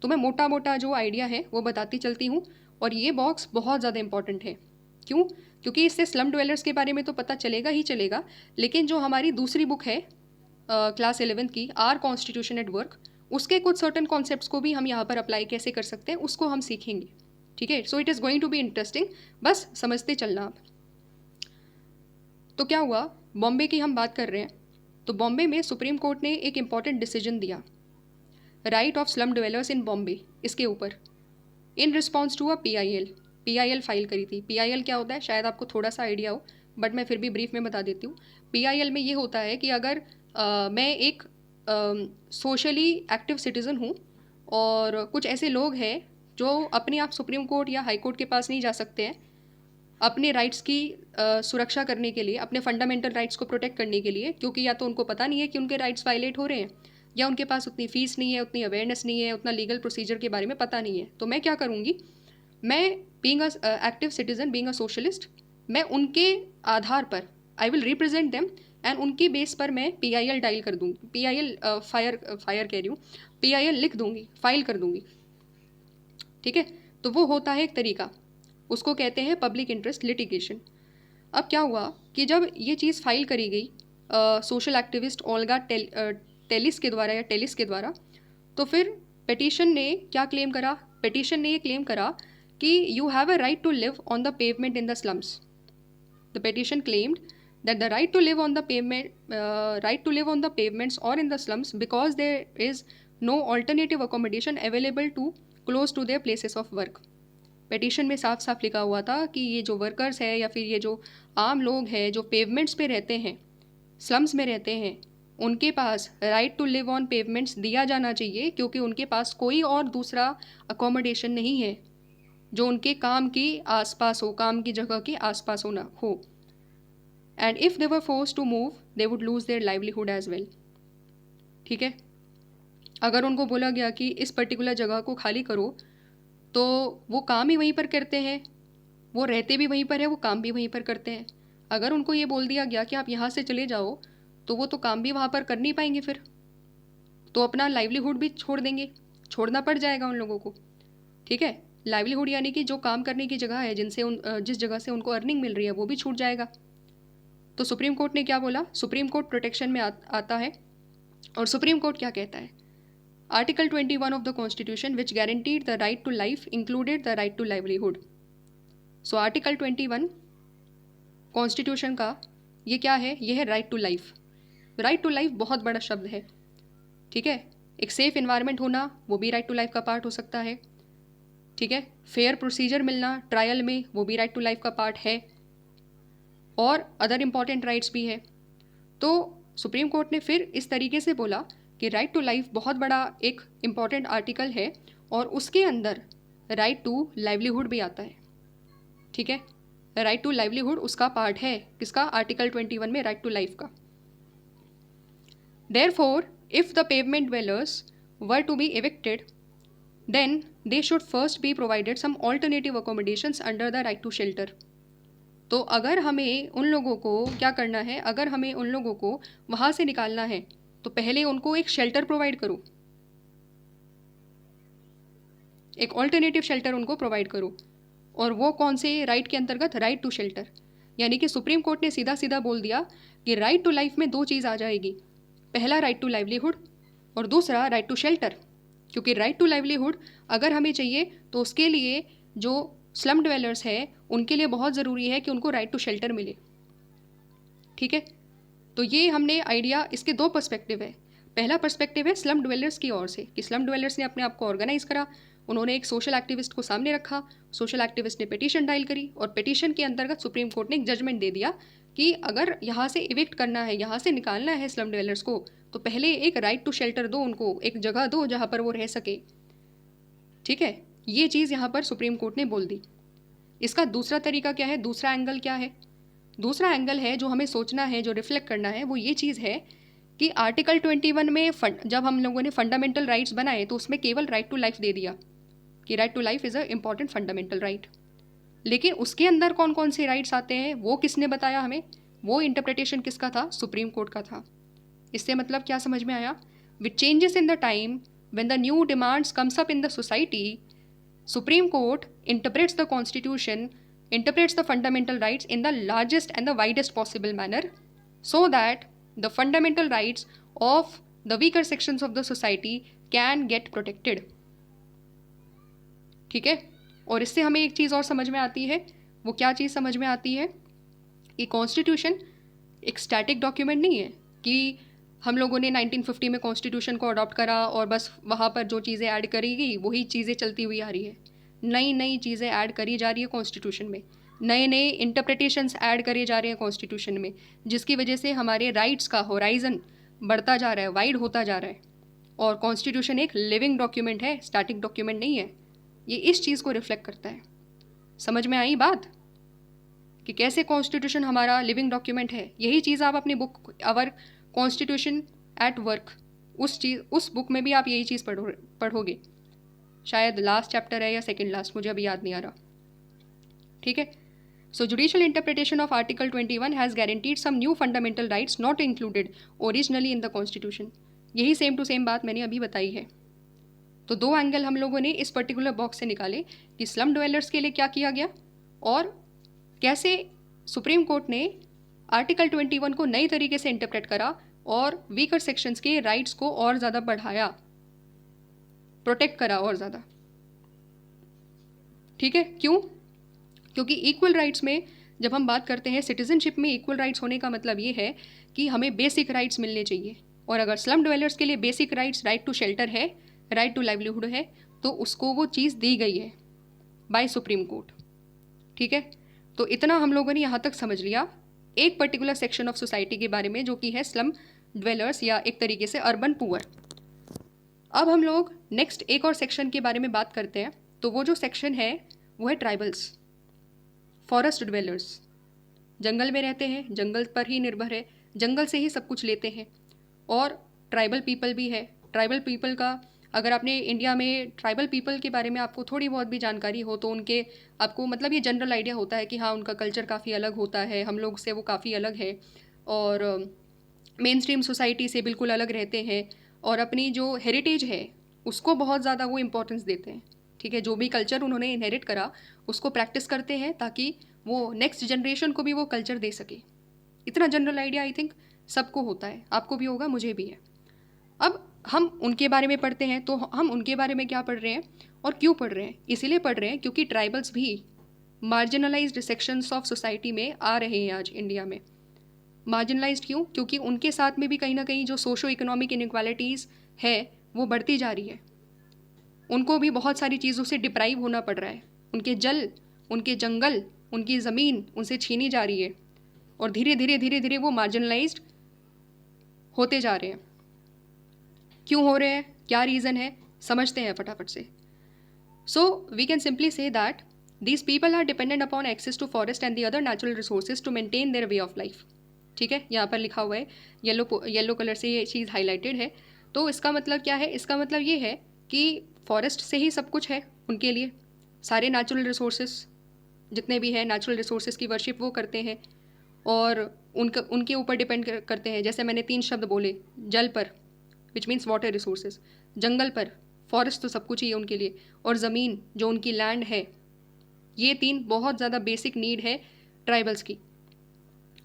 Speaker 1: तो मैं मोटा मोटा जो आइडिया है वो बताती चलती हूँ। और ये बॉक्स बहुत ज़्यादा इंपॉर्टेंट है। क्यों? क्योंकि इससे स्लम डिवेलर्स के बारे में तो पता चलेगा ही चलेगा, लेकिन जो हमारी दूसरी बुक है क्लास 11th की, आर कॉन्स्टिट्यूशन एट वर्क, उसके कुछ सर्टन कॉन्सेप्ट्स को भी हम यहाँ पर अप्लाई कैसे कर सकते हैं उसको हम सीखेंगे। ठीक है, so it is going to be interesting, बस समझते चलना आप। तो क्या हुआ, बॉम्बे की हम बात कर रहे हैं, तो बॉम्बे में सुप्रीम कोर्ट ने एक इम्पॉर्टेंट डिसीजन दिया, right of slum dwellers in Bombay, इसके ऊपर in response to a PIL file करी थी। पीआईएल क्या होता है शायद आपको थोड़ा सा आइडिया हो, बट मैं फिर भी ब्रीफ में बता देती हूँ। पीआईएल में ये होता है कि अगर मैं एक सोशली एक्टिव सिटीज़न हूँ और कुछ ऐसे लोग हैं जो अपने आप सुप्रीम कोर्ट या हाई कोर्ट के पास नहीं जा सकते हैं अपने राइट्स की सुरक्षा करने के लिए, अपने फंडामेंटल राइट्स को प्रोटेक्ट करने के लिए, क्योंकि या तो उनको पता नहीं है कि उनके राइट्स वायलेट हो रहे हैं या उनके पास उतनी फीस नहीं है, उतनी अवेयरनेस नहीं है, उतना लीगल प्रोसीजर के बारे में पता नहीं है। तो मैं क्या करूँगी, मैं being a active citizen, being a socialist, मैं उनके आधार पर I will represent them and उनकी बेस पर मैं पीआईएल डायल कर दूँगी, पीआईएल फायर कह रही हूँ, पीआईएल लिख दूँगी, फाइल कर दूँगी। ठीक है, तो वो होता है एक तरीका, उसको कहते हैं पब्लिक इंटरेस्ट लिटिगेशन। अब क्या हुआ कि जब ये चीज़ फाइल करी गई सोशल एक्टिविस्ट ओल्गा टेलिस के द्वारा, तो फिर पेटिशन ने क्या क्लेम करा, पेटिशन ने ये क्लेम करा कि you have a right to live on the pavement in the slums. The petition claimed that the right to live on the pavements or in the slums because there is no alternative accommodation available to close to their places of work। Petition में साफ साफ लिखा हुआ था कि ये जो workers है या फिर ये जो आम लोग हैं जो पेवमेंट्स पे रहते हैं, स्लम्स में रहते हैं, उनके पास right to live on pavements दिया जाना चाहिए, क्योंकि उनके पास कोई और दूसरा अकोमोडेशन नहीं है जो उनके काम के आसपास हो, काम की जगह के आसपास होना हो। And if they were forced to move they would lose their livelihood as well. ठीक है, अगर उनको बोला गया कि इस पर्टिकुलर जगह को खाली करो, तो वो काम ही वहीं पर करते हैं, वो रहते भी वहीं पर है, वो काम भी वहीं पर करते हैं। अगर उनको ये बोल दिया गया कि आप यहाँ से चले जाओ, तो वो तो काम भी वहाँ पर कर नहीं पाएंगे, फिर तो अपना लाइवलीहुड भी छोड़ देंगे, छोड़ना पड़ जाएगा उन लोगों को। ठीक है, लाइवलीहुड यानी कि जो काम करने की जगह है, जिस जगह से उनको अर्निंग मिल रही है, वो भी छूट जाएगा। तो सुप्रीम कोर्ट ने क्या बोला, सुप्रीम कोर्ट प्रोटेक्शन में आता है। और सुप्रीम कोर्ट क्या कहता है, article 21 of the constitution which guaranteed the right to life included the right to livelihood. So article 21 constitution का ये क्या है, ये है right to life. Right to life बहुत बड़ा शब्द है। ठीक है, एक सेफ इन्वायरमेंट होना, वो भी राइट टू लाइफ का पार्ट हो सकता है। ठीक है, फेयर प्रोसीजर मिलना ट्रायल में, वो भी राइट टू लाइफ का पार्ट है, और अदर इम्पॉर्टेंट राइट्स भी है। तो सुप्रीम कोर्ट ने फिर इस तरीके से बोला कि राइट टू लाइफ बहुत बड़ा एक इम्पॉर्टेंट आर्टिकल है और उसके अंदर राइट टू लाइवलीहुड भी आता है। ठीक है, राइट टू लाइवलीहुड उसका पार्ट है, किसका, आर्टिकल 21 में राइट टू लाइफ का। Therefore if the pavement dwellers were to be evicted, then they should first be provided some alternative accommodations under the right to shelter। तो अगर हमें उन लोगों को क्या करना है, अगर हमें उन लोगों को वहाँ से निकालना है तो पहले उनको एक शेल्टर प्रोवाइड करो, एक ऑल्टरनेटिव शेल्टर उनको प्रोवाइड करो। और वो कौन से राइट के अंतर्गत, राइट टू शेल्टर। यानी कि सुप्रीम कोर्ट ने सीधा सीधा बोल दिया कि राइट टू लाइफ में दो चीज़ आ जाएगी, पहला राइट टू लाइवलीहुड और दूसरा राइट टू शेल्टर। क्योंकि राइट टू लाइवलीहुड अगर हमें चाहिए तो उसके लिए जो स्लम ड्वेलर्स है उनके लिए बहुत ज़रूरी है कि उनको राइट टू शेल्टर मिले। ठीक है, तो ये हमने आइडिया, इसके दो पर्सपेक्टिव है। पहला पर्सपेक्टिव है स्लम ड्वेलर्स की ओर से कि स्लम ड्वेलर्स ने अपने आप को ऑर्गेनाइज करा, उन्होंने एक सोशल एक्टिविस्ट को सामने रखा, सोशल एक्टिविस्ट ने पिटीशन डायल करी और पिटीशन के अंतर्गत सुप्रीम कोर्ट ने एक जजमेंट दे दिया कि अगर यहाँ से इविक्ट करना है, यहाँ से निकालना है स्लम ड्वेलर्स को, तो पहले एक राइट टू शेल्टर दो, उनको एक जगह दो जहाँ पर वो रह सके। ठीक है, ये चीज़ यहाँ पर सुप्रीम कोर्ट ने बोल दी। इसका दूसरा तरीका क्या है, दूसरा एंगल क्या है? दूसरा एंगल है जो हमें सोचना है, जो रिफ्लेक्ट करना है, वो ये चीज़ है कि आर्टिकल 21 में जब हम लोगों ने फंडामेंटल राइट्स बनाए तो उसमें केवल राइट टू लाइफ दे दिया कि right to life is a important fundamental right. लेकिन उसके अंदर कौन कौन से राइट्स आते हैं वो किसने बताया हमें? वो इंटरप्रिटेशन किसका था? सुप्रीम कोर्ट का था। इससे मतलब क्या समझ में आया? With changes in the time when the new demands comes up in the society, supreme court interprets the constitution, interprets the fundamental rights in the largest and the widest possible manner so that the fundamental rights of the weaker sections of the society can get protected। ठीक है, और इससे हमें एक चीज़ और समझ में आती है। वो क्या चीज़ समझ में आती है कि कॉन्स्टिट्यूशन एक स्टैटिक डॉक्यूमेंट नहीं है कि हम लोगों ने 1950 में कॉन्स्टिट्यूशन को अडॉप्ट करा और बस वहाँ पर जो चीज़ें ऐड करेगी वही चीज़ें चलती हुई आ रही है। नई नई चीज़ें ऐड करी जा रही है कॉन्स्टिट्यूशन में, नए नए इंटरप्रिटेशंस ऐड करे जा रहे हैं कॉन्स्टिट्यूशन में, जिसकी वजह से हमारे राइट्स का होराइजन बढ़ता जा रहा है, वाइड होता जा रहा है। और कॉन्स्टिट्यूशन एक लिविंग डॉक्यूमेंट है, स्टैटिक डॉक्यूमेंट नहीं है। ये इस चीज़ को रिफ्लेक्ट करता है। समझ में आई बात कि कैसे कॉन्स्टिट्यूशन हमारा लिविंग डॉक्यूमेंट है? यही चीज़ आप अपनी book our constitution at work, उस बुक में भी आप यही चीज़ पढ़ोगे। शायद लास्ट चैप्टर है या सेकंड लास्ट, मुझे अभी याद नहीं आ रहा। ठीक है, so judicial interpretation of article 21 has guaranteed some new fundamental rights not included originally in the constitution. यही सेम टू सेम बात मैंने अभी बताई है। तो दो एंगल हम लोगों ने इस पर्टिकुलर बॉक्स से निकाले कि स्लम ड्वेलर्स के लिए क्या किया गया और कैसे सुप्रीम कोर्ट ने आर्टिकल 21 को नई तरीके से इंटरप्रेट करा और वीकर सेक्शंस के राइट्स को और ज़्यादा बढ़ाया, प्रोटेक्ट करा और ज़्यादा। ठीक है, क्यों? क्योंकि इक्वल राइट्स में जब हम बात करते हैं, सिटीजनशिप में इक्वल राइट्स होने का मतलब ये है कि हमें बेसिक राइट्स मिलने चाहिए। और अगर स्लम ड्वेलर्स के लिए basic rights right to shelter है, राइट टू लाइवलीहुड है, तो उसको वो चीज़ दी गई है बाय सुप्रीम कोर्ट। ठीक है, तो इतना हम लोगों ने यहाँ तक समझ लिया एक पर्टिकुलर सेक्शन ऑफ सोसाइटी के बारे में, जो कि है स्लम ड्वेलर्स या एक तरीके से अर्बन पुअर। अब हम लोग नेक्स्ट एक और सेक्शन के बारे में बात करते हैं। तो वो जो सेक्शन है वो है ट्राइबल्स, फॉरेस्ट ड्वेलर्स। जंगल में रहते हैं, जंगल पर ही निर्भर है, जंगल से ही सब कुछ लेते हैं। और ट्राइबल पीपल भी है। ट्राइबल पीपल का, अगर आपने इंडिया में ट्राइबल पीपल के बारे में आपको थोड़ी बहुत भी जानकारी हो तो उनके आपको मतलब ये जनरल आइडिया होता है कि हाँ उनका कल्चर काफ़ी अलग होता है, हम लोग से वो काफ़ी अलग है और मेन स्ट्रीम सोसाइटी से बिल्कुल अलग रहते हैं और अपनी जो हेरिटेज है उसको बहुत ज़्यादा वो इम्पोर्टेंस देते हैं। ठीक है, जो भी कल्चर उन्होंने इनहेरिट करा उसको प्रैक्टिस करते हैं ताकि वो नेक्स्ट जनरेशन को भी वो कल्चर दे सके। इतना जनरल आइडिया आई थिंक सबको होता है, आपको भी होगा, मुझे भी है। अब हम उनके बारे में पढ़ते हैं तो हम उनके बारे में क्या पढ़ रहे हैं और क्यों पढ़ रहे हैं? इसीलिए पढ़ रहे हैं क्योंकि ट्राइबल्स भी मार्जिनलाइज्ड सेक्शंस ऑफ सोसाइटी में आ रहे हैं आज इंडिया में। मार्जिनलाइज्ड क्यों? क्योंकि उनके साथ में भी कहीं ना कहीं जो सोशो इकोनॉमिक इनइक्वालिटीज़ है वो बढ़ती जा रही है। उनको भी बहुत सारी चीज़ों से डिप्राइव होना पड़ रहा है। उनके जल, उनके जंगल, उनकी ज़मीन उनसे छीनी जा रही है और धीरे धीरे वो मार्जिनलाइज्ड होते जा रहे हैं। क्यों हो रहे हैं, क्या रीज़न है, समझते हैं फटाफट से। So we can simply say that these people are dependent upon access to forest and the other natural resources to maintain their way of life. ठीक है, यहाँ पर लिखा हुआ है, येलो कलर से ये चीज़ हाईलाइटेड है। तो इसका मतलब क्या है? इसका मतलब ये है कि फॉरेस्ट से ही सब कुछ है उनके लिए। सारे नेचुरल रिसोर्सेज जितने भी हैं, नेचुरल रिसोर्सेज की वर्शिप वो करते हैं और उनके ऊपर डिपेंड करते हैं। जैसे मैंने 3 शब्द बोले, जल पर विच मीन्स वाटर रिसोर्सेज, जंगल पर, फॉरेस्ट तो सब कुछ ही है उनके लिए, और ज़मीन जो उनकी लैंड है। ये 3 बहुत ज़्यादा बेसिक नीड है ट्राइबल्स की।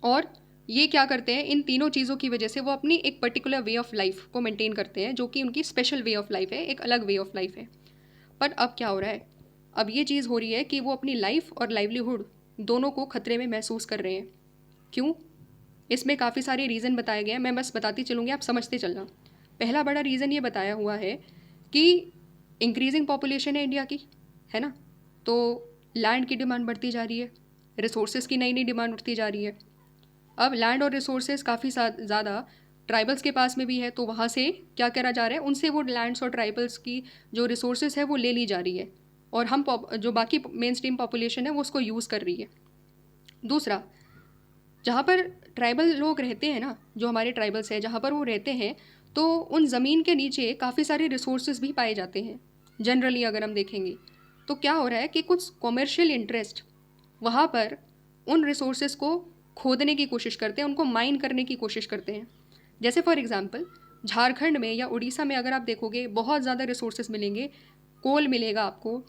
Speaker 1: और ये क्या करते हैं, इन तीनों चीज़ों की वजह से वो अपनी एक पर्टिकुलर वे ऑफ लाइफ को मेंटेन करते हैं, जो कि उनकी स्पेशल वे ऑफ लाइफ है, एक अलग वे ऑफ लाइफ है। पर अब क्या हो रहा है, अब ये चीज़ हो रही है कि वो अपनी लाइफ और लाइवलीहुड दोनों को खतरे में महसूस कर रहे हैं। क्यों? इसमें काफ़ी सारे रीज़न बताए गए हैं, मैं बस बताती चलूँगी, आप समझते चलना। पहला बड़ा रीज़न ये बताया हुआ है कि इंक्रीजिंग पॉपुलेशन है इंडिया की, है ना, तो लैंड की डिमांड बढ़ती जा रही है, रिसोर्सेज की नई नई डिमांड उठती जा रही है। अब लैंड और रिसोर्सेज काफ़ी ज़्यादा ट्राइबल्स के पास में भी है, तो वहाँ से क्या करा जा रहा है, उनसे वो लैंड्स और ट्राइबल्स की जो रिसोर्सेज है वो ले ली जा रही है, और हम जो बाकी मेन स्ट्रीम पॉपुलेशन है वो उसको यूज़ कर रही है। दूसरा, जहाँ पर ट्राइबल लोग रहते हैं ना, जो हमारे ट्राइबल्स हैं जहाँ पर वो रहते हैं, तो उन ज़मीन के नीचे काफ़ी सारे रिसोर्सेज भी पाए जाते हैं। जनरली अगर हम देखेंगे तो क्या हो रहा है कि कुछ कॉमर्शियल इंटरेस्ट वहाँ पर उन रिसोर्सेज को खोदने की कोशिश करते हैं, उनको माइन करने की कोशिश करते हैं। जैसे फॉर एग्ज़ाम्पल झारखंड में या उड़ीसा में अगर आप देखोगे बहुत ज़्यादा रिसोर्सेज मिलेंगे, कोल मिलेगा आपको,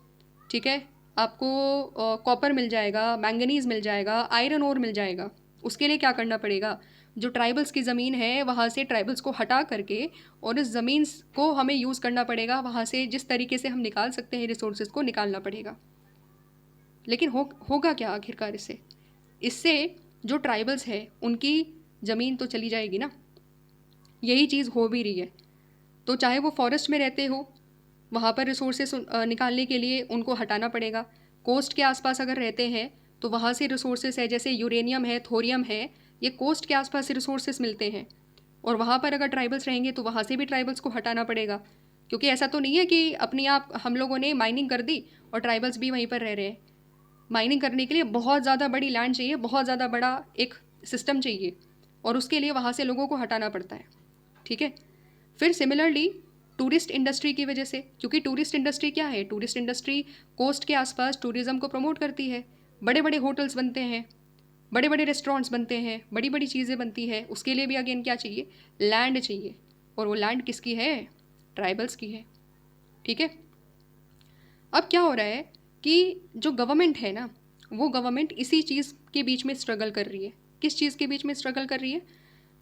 Speaker 1: ठीक है, आपको कॉपर मिल जाएगा, मैंगनीज़ मिल जाएगा, आयरन ओर मिल जाएगा। उसके लिए क्या करना पड़ेगा, जो ट्राइबल्स की ज़मीन है वहाँ से ट्राइबल्स को हटा करके और इस ज़मीन को हमें यूज़ करना पड़ेगा, वहाँ से जिस तरीके से हम निकाल सकते हैं रिसोर्सेज को निकालना पड़ेगा। लेकिन होगा क्या आखिरकार इससे? इससे जो ट्राइबल्स है उनकी ज़मीन तो चली जाएगी ना। यही चीज़ हो भी रही है। तो चाहे वो फॉरेस्ट में रहते हो, वहाँ पर रिसोर्सेस निकालने के लिए उनको हटाना पड़ेगा। कोस्ट के आसपास अगर रहते हैं तो वहाँ से रिसोर्सेस है, जैसे यूरेनियम है, थोरियम है, ये कोस्ट के आसपास से रिसोर्सेस मिलते हैं, और वहाँ पर अगर ट्राइबल्स रहेंगे तो वहाँ से भी ट्राइबल्स को हटाना पड़ेगा। क्योंकि ऐसा तो नहीं है कि अपने आप हम लोगों ने माइनिंग कर दी और ट्राइबल्स भी वहीं पर रह रहे हैं। माइनिंग करने के लिए बहुत ज़्यादा बड़ी लैंड चाहिए, बहुत ज़्यादा बड़ा एक सिस्टम चाहिए, और उसके लिए वहाँ से लोगों को हटाना पड़ता है। ठीक है। फिर सिमिलरली टूरिस्ट इंडस्ट्री की वजह से, क्योंकि टूरिस्ट इंडस्ट्री क्या है, टूरिस्ट इंडस्ट्री कोस्ट के आसपास टूरिज़्म को प्रमोट करती है। बड़े बड़े होटल्स बनते हैं, बड़े बड़े रेस्टोरेंट्स बनते हैं, बड़ी बड़ी चीज़ें बनती है। उसके लिए भी अगेन क्या चाहिए, लैंड चाहिए, और वो लैंड किसकी है, ट्राइबल्स की है। ठीक है। अब क्या हो रहा है कि जो गवर्नमेंट है ना, वो गवर्नमेंट इसी चीज़ के बीच में स्ट्रगल कर रही है। किस चीज़ के बीच में स्ट्रगल कर रही है?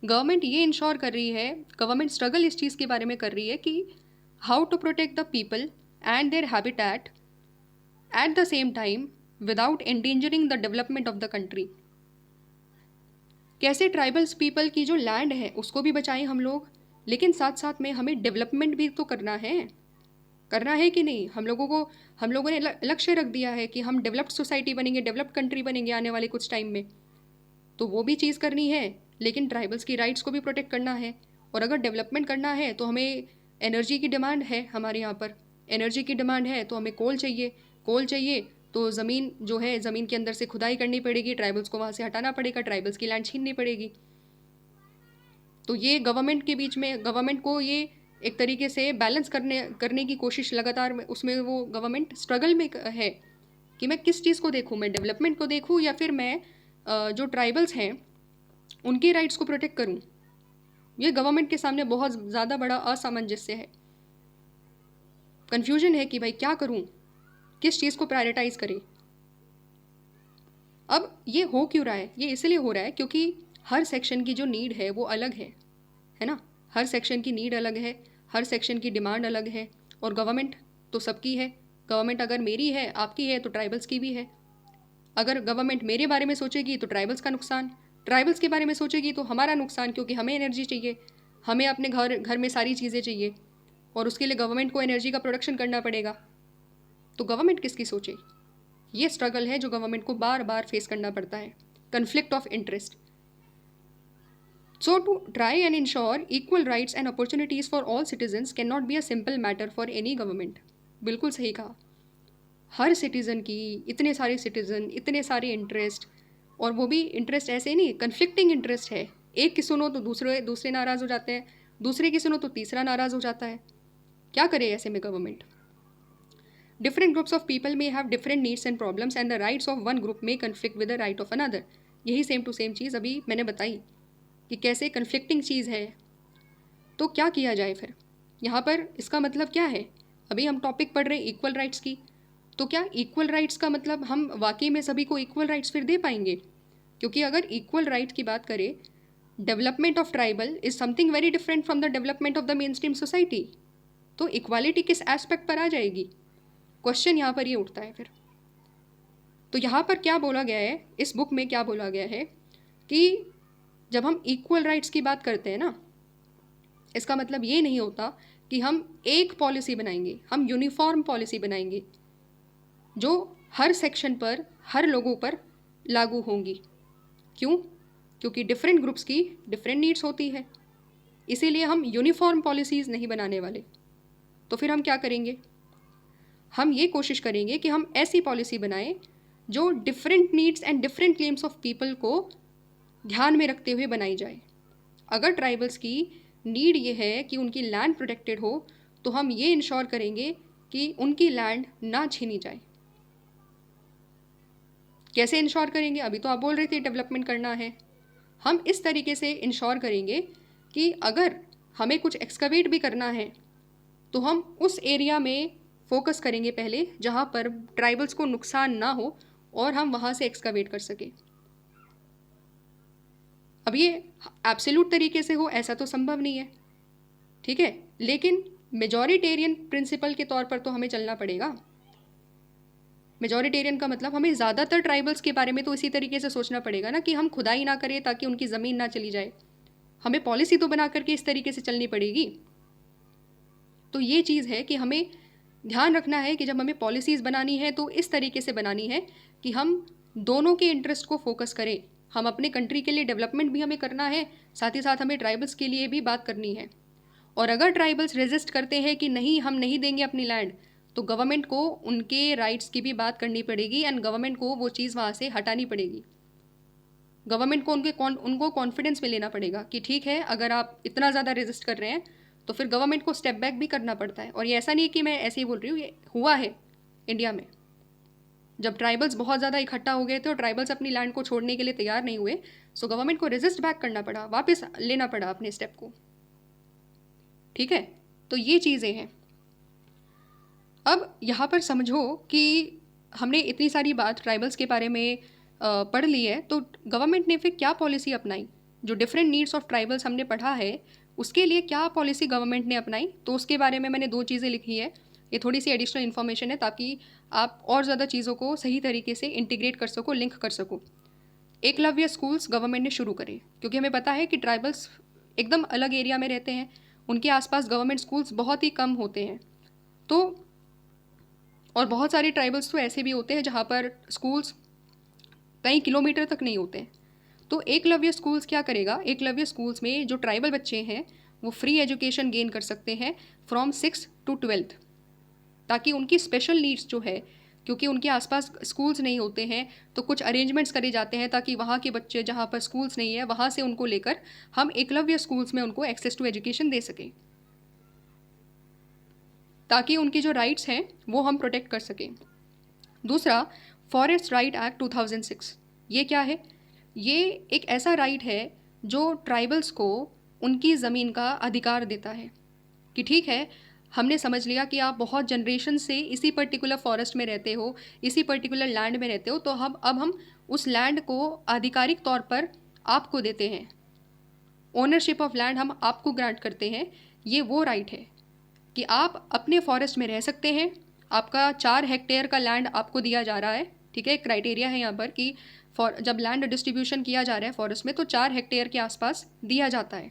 Speaker 1: गवर्नमेंट ये इंश्योर कर रही है, गवर्नमेंट स्ट्रगल इस चीज़ के बारे में कर रही है कि how to protect the people and their habitat at the same time without endangering the development of the country. कैसे ट्राइबल्स पीपल की जो लैंड है उसको भी बचाएं हम लोग, लेकिन साथ साथ में हमें डेवलपमेंट भी तो करना है कि नहीं। हम लोगों ने लक्ष्य रख दिया है कि हम डेवलप्ड सोसाइटी बनेंगे, डेवलप्ड कंट्री बनेंगे आने वाले कुछ टाइम में, तो वो भी चीज़ करनी है, लेकिन ट्राइबल्स की राइट्स को भी प्रोटेक्ट करना है। और अगर डेवलपमेंट करना है तो हमें एनर्जी की डिमांड है, हमारे यहाँ पर एनर्जी की डिमांड है, तो हमें कोल चाहिए, तो ज़मीन जो है, ज़मीन के अंदर से खुदाई करनी पड़ेगी, ट्राइबल्स को वहाँ से हटाना पड़ेगा, ट्राइबल्स की लैंड छीननी पड़ेगी। तो ये गवर्नमेंट के बीच में, गवर्नमेंट को ये एक तरीके से बैलेंस करने की कोशिश लगातार उसमें वो गवर्नमेंट स्ट्रगल में है कि मैं किस चीज़ को देखूँ, मैं डेवलपमेंट को देखूँ या फिर मैं जो ट्राइबल्स हैं उनके राइट्स को प्रोटेक्ट करूँ। ये गवर्नमेंट के सामने बहुत ज़्यादा बड़ा असामंजस्य है, कन्फ्यूजन है कि भाई क्या करूँ, किस चीज़ को प्रायोरिटाइज़ करें। अब ये हो क्यों रहा है, ये इसलिए हो रहा है क्योंकि हर सेक्शन की जो नीड है वो अलग है ना। हर सेक्शन की नीड अलग है, हर सेक्शन की डिमांड अलग है, और गवर्नमेंट तो सबकी है। गवर्नमेंट अगर मेरी है, आपकी है, तो ट्राइबल्स की भी है। अगर गवर्नमेंट मेरे बारे में सोचेगी तो ट्राइबल्स का नुकसान, ट्राइबल्स के बारे में सोचेगी तो हमारा नुकसान, क्योंकि हमें एनर्जी चाहिए, हमें अपने घर में सारी चीज़ें चाहिए, और उसके लिए गवर्नमेंट को एनर्जी का प्रोडक्शन करना पड़ेगा। तो गवर्नमेंट किसकी सोचे? ये स्ट्रगल है जो गवर्नमेंट को बार बार फेस करना पड़ता है, conflict of interest. So to try and ensure equal rights and opportunities for all citizens cannot be a simple matter for any government। बिल्कुल सही कहा। हर सिटीज़न की इतने सारे सिटीज़न, इतने सारे इंटरेस्ट, और वो भी इंटरेस्ट ऐसे नहीं, कन्फ्लिक्टिंग इंटरेस्ट है। एक की सुनो तो दूसरे नाराज़ हो जाते हैं, दूसरे की सुनो तो तीसरा नाराज़ हो जाता है। क्या करे ऐसे में government? Different groups of people may have different needs and problems and the rights of one group may conflict with the right of another. यही सेम टू सेम चीज़ अभी मैंने बताई कि कैसे कन्फ्लिक्टिंग चीज़ है। तो क्या किया जाए फिर? यहाँ पर इसका मतलब क्या है? अभी हम टॉपिक पढ़ रहे हैं इक्वल राइट्स की, तो क्या इक्वल राइट्स का मतलब हम वाकई में सभी को इक्वल राइट्स फिर दे पाएंगे? क्योंकि अगर इक्वल राइट की बात करें, development of tribal is something very different from the development of the main stream society. तो इक्वालिटी किस एस्पेक्ट पर आ जाएगी, क्वेश्चन यहाँ पर ये उठता है फिर। तो यहाँ पर क्या बोला गया है, इस बुक में क्या बोला गया है कि जब हम इक्वल राइट्स की बात करते हैं ना, इसका मतलब ये नहीं होता कि हम एक पॉलिसी बनाएंगे, हम यूनिफॉर्म पॉलिसी बनाएंगे जो हर सेक्शन पर, हर लोगों पर लागू होंगी। क्यों? क्योंकि डिफरेंट ग्रुप्स की डिफरेंट नीड्स होती है, इसीलिए हम यूनिफॉर्म पॉलिसीज़ नहीं बनाने वाले। तो फिर हम क्या करेंगे, हम ये कोशिश करेंगे कि हम ऐसी पॉलिसी बनाएं जो different needs and different claims of people को ध्यान में रखते हुए बनाई जाए। अगर ट्राइबल्स की नीड ये है कि उनकी लैंड प्रोटेक्टेड हो, तो हम ये इंश्योर करेंगे कि उनकी लैंड ना छीनी जाए। कैसे इंश्योर करेंगे? अभी तो आप बोल रहे थे डेवलपमेंट करना है। हम इस तरीके से इंश्योर करेंगे कि अगर हमें कुछ एक्सकवेट भी करना है तो हम उस एरिया में फोकस करेंगे पहले जहाँ पर ट्राइबल्स को नुकसान ना हो, और हम वहाँ से एक्सकवेट कर सकें। अब ये एब्सोल्यूट तरीके से हो ऐसा तो संभव नहीं है, ठीक है, लेकिन मेजॉरिटेरियन प्रिंसिपल के तौर पर तो हमें चलना पड़ेगा। मेजॉरिटेरियन का मतलब हमें ज़्यादातर ट्राइबल्स के बारे में तो इसी तरीके से सोचना पड़ेगा ना कि हम खुदाई ना करें ताकि उनकी ज़मीन ना चली जाए। हमें पॉलिसी तो बना करके इस तरीके से चलनी पड़ेगी। तो ये चीज़ है कि हमें ध्यान रखना है कि जब हमें पॉलिसीज़ बनानी है तो इस तरीके से बनानी है कि हम दोनों के इंटरेस्ट को फोकस करें। हम अपने कंट्री के लिए डेवलपमेंट भी हमें करना है, साथ ही साथ हमें ट्राइबल्स के लिए भी बात करनी है। और अगर ट्राइबल्स रेजिस्ट करते हैं कि नहीं हम नहीं देंगे अपनी लैंड, तो गवर्नमेंट को उनके राइट्स की भी बात करनी पड़ेगी एंड गवर्नमेंट को वो चीज़ वहाँ से हटानी पड़ेगी। गवर्नमेंट को उनको कॉन्फिडेंस में लेना पड़ेगा कि ठीक है, अगर आप इतना ज़्यादा रेजिस्ट कर रहे हैं तो फिर गवर्नमेंट को स्टेप बैक भी करना पड़ता है। और ये ऐसा नहीं कि मैं ऐसे ही बोल रही हूँ, ये हुआ है इंडिया में। जब ट्राइबल्स बहुत ज़्यादा इकट्ठा हो गए थे और ट्राइबल्स अपनी लैंड को छोड़ने के लिए तैयार नहीं हुए, सो गवर्नमेंट को रेजिस्ट बैक करना पड़ा, वापस लेना पड़ा अपने स्टेप को। ठीक है, तो ये चीज़ें हैं। अब यहाँ पर समझो कि हमने इतनी सारी बात ट्राइबल्स के बारे में पढ़ ली है, तो गवर्नमेंट ने फिर क्या पॉलिसी अपनाई? जो डिफरेंट नीड्स ऑफ ट्राइबल्स हमने पढ़ा है, उसके लिए क्या पॉलिसी गवर्नमेंट ने अपनाई, तो उसके बारे में मैंने 2 चीज़ें लिखी है। ये थोड़ी सी एडिशनल इन्फॉर्मेशन है ताकि आप और ज़्यादा चीज़ों को सही तरीके से इंटीग्रेट कर सको, लिंक कर सको। एकलव्य स्कूल्स गवर्नमेंट ने शुरू करे, क्योंकि हमें पता है कि ट्राइबल्स एकदम अलग एरिया में रहते हैं, उनके आसपास गवर्नमेंट स्कूल्स बहुत ही कम होते हैं। तो और बहुत सारे ट्राइबल्स तो ऐसे भी होते हैं जहाँ पर स्कूल्स कई किलोमीटर तक नहीं होते हैं। तो एकलव्य स्कूल्स क्या करेगा, एकलव्य स्कूल्स में जो ट्राइबल बच्चे हैं वो फ्री एजुकेशन गेन कर सकते हैं फ्रॉम 6 to 12, ताकि उनकी स्पेशल नीड्स जो है, क्योंकि उनके आसपास स्कूल्स नहीं होते हैं, तो कुछ अरेंजमेंट्स करे जाते हैं ताकि वहाँ के बच्चे जहाँ पर स्कूल्स नहीं है वहाँ से उनको लेकर हम एकलव्य स्कूल्स में उनको एक्सेस टू एजुकेशन दे सकें, ताकि उनकी जो राइट्स हैं वो हम प्रोटेक्ट कर सकें। दूसरा, फॉरेस्ट राइट एक्ट 2006। ये क्या है? ये एक ऐसा राइट है जो ट्राइबल्स को उनकी ज़मीन का अधिकार देता है कि ठीक है, हमने समझ लिया कि आप बहुत जनरेशन से इसी पर्टिकुलर फॉरेस्ट में रहते हो, इसी पर्टिकुलर लैंड में रहते हो, तो अब हम उस लैंड को आधिकारिक तौर पर आपको देते हैं, ओनरशिप ऑफ लैंड हम आपको ग्रांट करते हैं। ये वो राइट है कि आप अपने फॉरेस्ट में रह सकते हैं, आपका 4 हेक्टेयर का लैंड आपको दिया जा रहा है। ठीक है, क्राइटेरिया है यहाँ पर कि जब लैंड डिस्ट्रीब्यूशन किया जा रहा है फॉरेस्ट में तो 4 हेक्टेयर के आसपास दिया जाता है।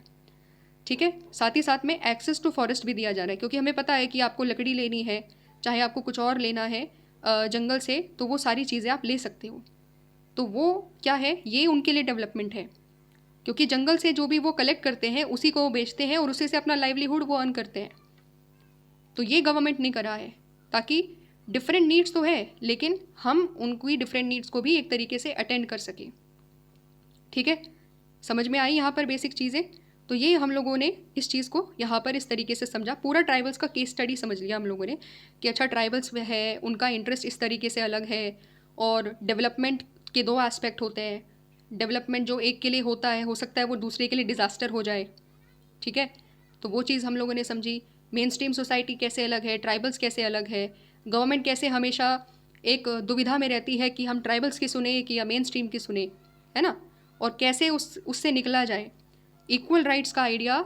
Speaker 1: ठीक है, साथ ही साथ में एक्सेस टू फॉरेस्ट भी दिया जा रहा है, क्योंकि हमें पता है कि आपको लकड़ी लेनी है, चाहे आपको कुछ और लेना है जंगल से, तो वो सारी चीज़ें आप ले सकते हो। तो वो क्या है, ये उनके लिए डेवलपमेंट है, क्योंकि जंगल से जो भी वो कलेक्ट करते हैं उसी को वो बेचते हैं और उसी से अपना लाइवलीहुड वो अर्न करते हैं। तो ये गवर्नमेंट ने करा है ताकि डिफरेंट नीड्स तो है, लेकिन हम उनकी डिफरेंट नीड्स को भी एक तरीके से अटेंड कर सकें। ठीक है, समझ में आई यहाँ पर बेसिक चीज़ें? तो ये हम लोगों ने इस चीज़ को यहाँ पर इस तरीके से समझा, पूरा ट्राइबल्स का केस स्टडी समझ लिया हम लोगों ने कि अच्छा ट्राइबल्स में है, उनका इंटरेस्ट इस तरीके से अलग है, और डेवलपमेंट के 2 एस्पेक्ट होते हैं। डेवलपमेंट जो एक के लिए होता है, हो सकता है वो दूसरे के लिए डिज़ास्टर हो जाए। ठीक है, तो वो चीज़ हम लोगों ने समझी। मेन स्ट्रीम सोसाइटी कैसे अलग है, ट्राइबल्स कैसे अलग है, गवर्नमेंट कैसे हमेशा एक दुविधा में रहती है कि हम ट्राइबल्स की सुने कि या मेन स्ट्रीम की सुने। है ना, और कैसे उससे निकला जाए। इक्वल राइट्स का आइडिया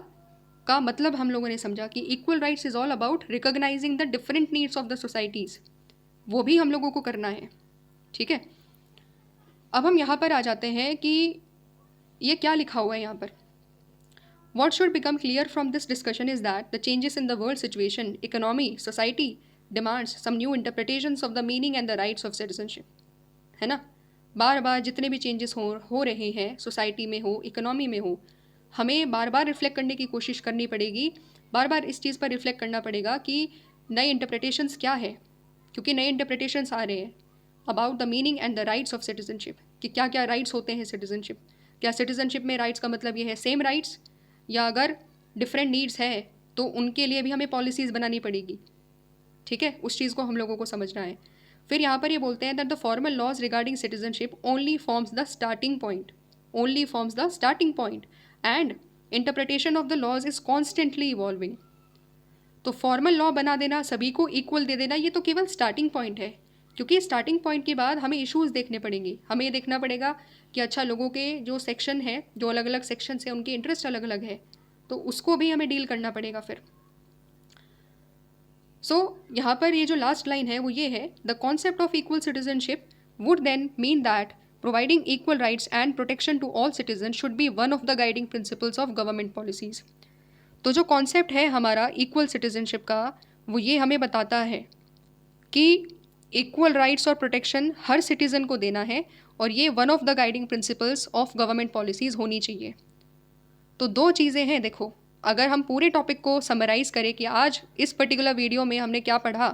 Speaker 1: का मतलब हम लोगों ने समझा कि equal rights is all about recognising the different needs of the societies, वो भी हम लोगों को करना है। ठीक है, अब हम यहाँ पर आ जाते हैं कि ये क्या लिखा हुआ है यहाँ पर। What should become clear from this discussion is that the changes in the world situation, economy, society demands some new interpretations of the meaning and the rights of citizenship. है ना, बार बार जितने भी चेंजेस हो रहे हैं, सोसाइटी में हो, economy में हो, हमें बार बार रिफ्लेक्ट करने की कोशिश करनी पड़ेगी, बार बार इस चीज़ पर रिफ्लेक्ट करना पड़ेगा कि नए इंटरप्रिटेशंस क्या है, क्योंकि नए इंटरप्रिटेशंस आ रहे हैं about the meaning and the rights of citizenship, कि क्या क्या राइट्स होते हैं सिटीजनशिप। क्या सिटीजनशिप में राइट्स का मतलब ये है सेम राइट्स, या अगर डिफरेंट नीड्स है तो उनके लिए भी हमें पॉलिसीज़ बनानी पड़ेगी। ठीक है, उस चीज़ को हम लोगों को समझना है। फिर यहाँ पर ये बोलते हैं that the formal laws regarding citizenship only forms the starting point, only forms the starting point and interpretation of the laws is constantly evolving. तो फॉर्मल लॉ बना देना, सभी को इक्वल दे देना, ये तो केवल स्टार्टिंग पॉइंट है, क्योंकि स्टार्टिंग पॉइंट के बाद हमें इश्यूज़ देखने पड़ेंगे। हमें ये देखना पड़ेगा कि अच्छा, लोगों के जो सेक्शन है, जो अलग अलग सेक्शन है, उनके इंटरेस्ट अलग अलग है, तो उसको भी हमें डील करना पड़ेगा फिर। यहाँ पर ये जो लास्ट लाइन है वो ये है, the concept of equal citizenship would then mean that providing equal rights and protection to all citizen should be one of the guiding principles of government policies. तो जो कॉन्सेप्ट है हमारा इक्वल सिटीजनशिप का, वो ये हमें बताता है कि इक्वल राइट्स और प्रोटेक्शन हर सिटीज़न को देना है, और ये one of the guiding principles of government policies होनी चाहिए। तो दो चीज़ें हैं, देखो, अगर हम पूरे टॉपिक को समराइज़ करें कि आज इस पर्टिकुलर वीडियो में हमने क्या पढ़ा,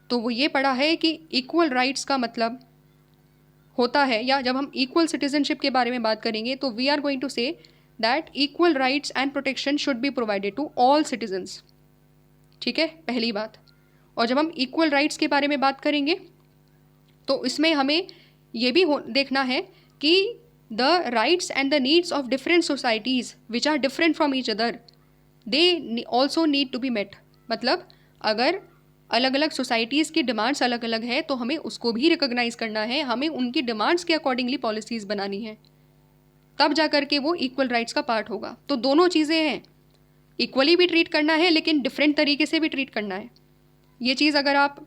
Speaker 1: तो वो ये पढ़ा है कि इक्वल राइट्स का मतलब होता है, या जब हम इक्वल सिटीजनशिप के बारे में बात करेंगे तो we are going to say that equal rights and protection should be provided to all citizens. ठीक है, पहली बात। और जब हम इक्वल राइट्स के बारे में बात करेंगे तो इसमें हमें ये भी देखना है कि the rights and the needs of different societies which are different from each other, they also need to be met. मतलब अगर अलग अलग सोसाइटीज़ की डिमांड्स अलग अलग है तो हमें उसको भी रिकॉग्नाइज करना है, हमें उनकी डिमांड्स के अकॉर्डिंगली पॉलिसीज़ बनानी है, तब जा कर के वो इक्वल राइट्स का पार्ट होगा। तो दोनों चीज़ें हैं, इक्वली भी ट्रीट करना है लेकिन डिफरेंट तरीके से भी ट्रीट करना है। ये चीज़ अगर आप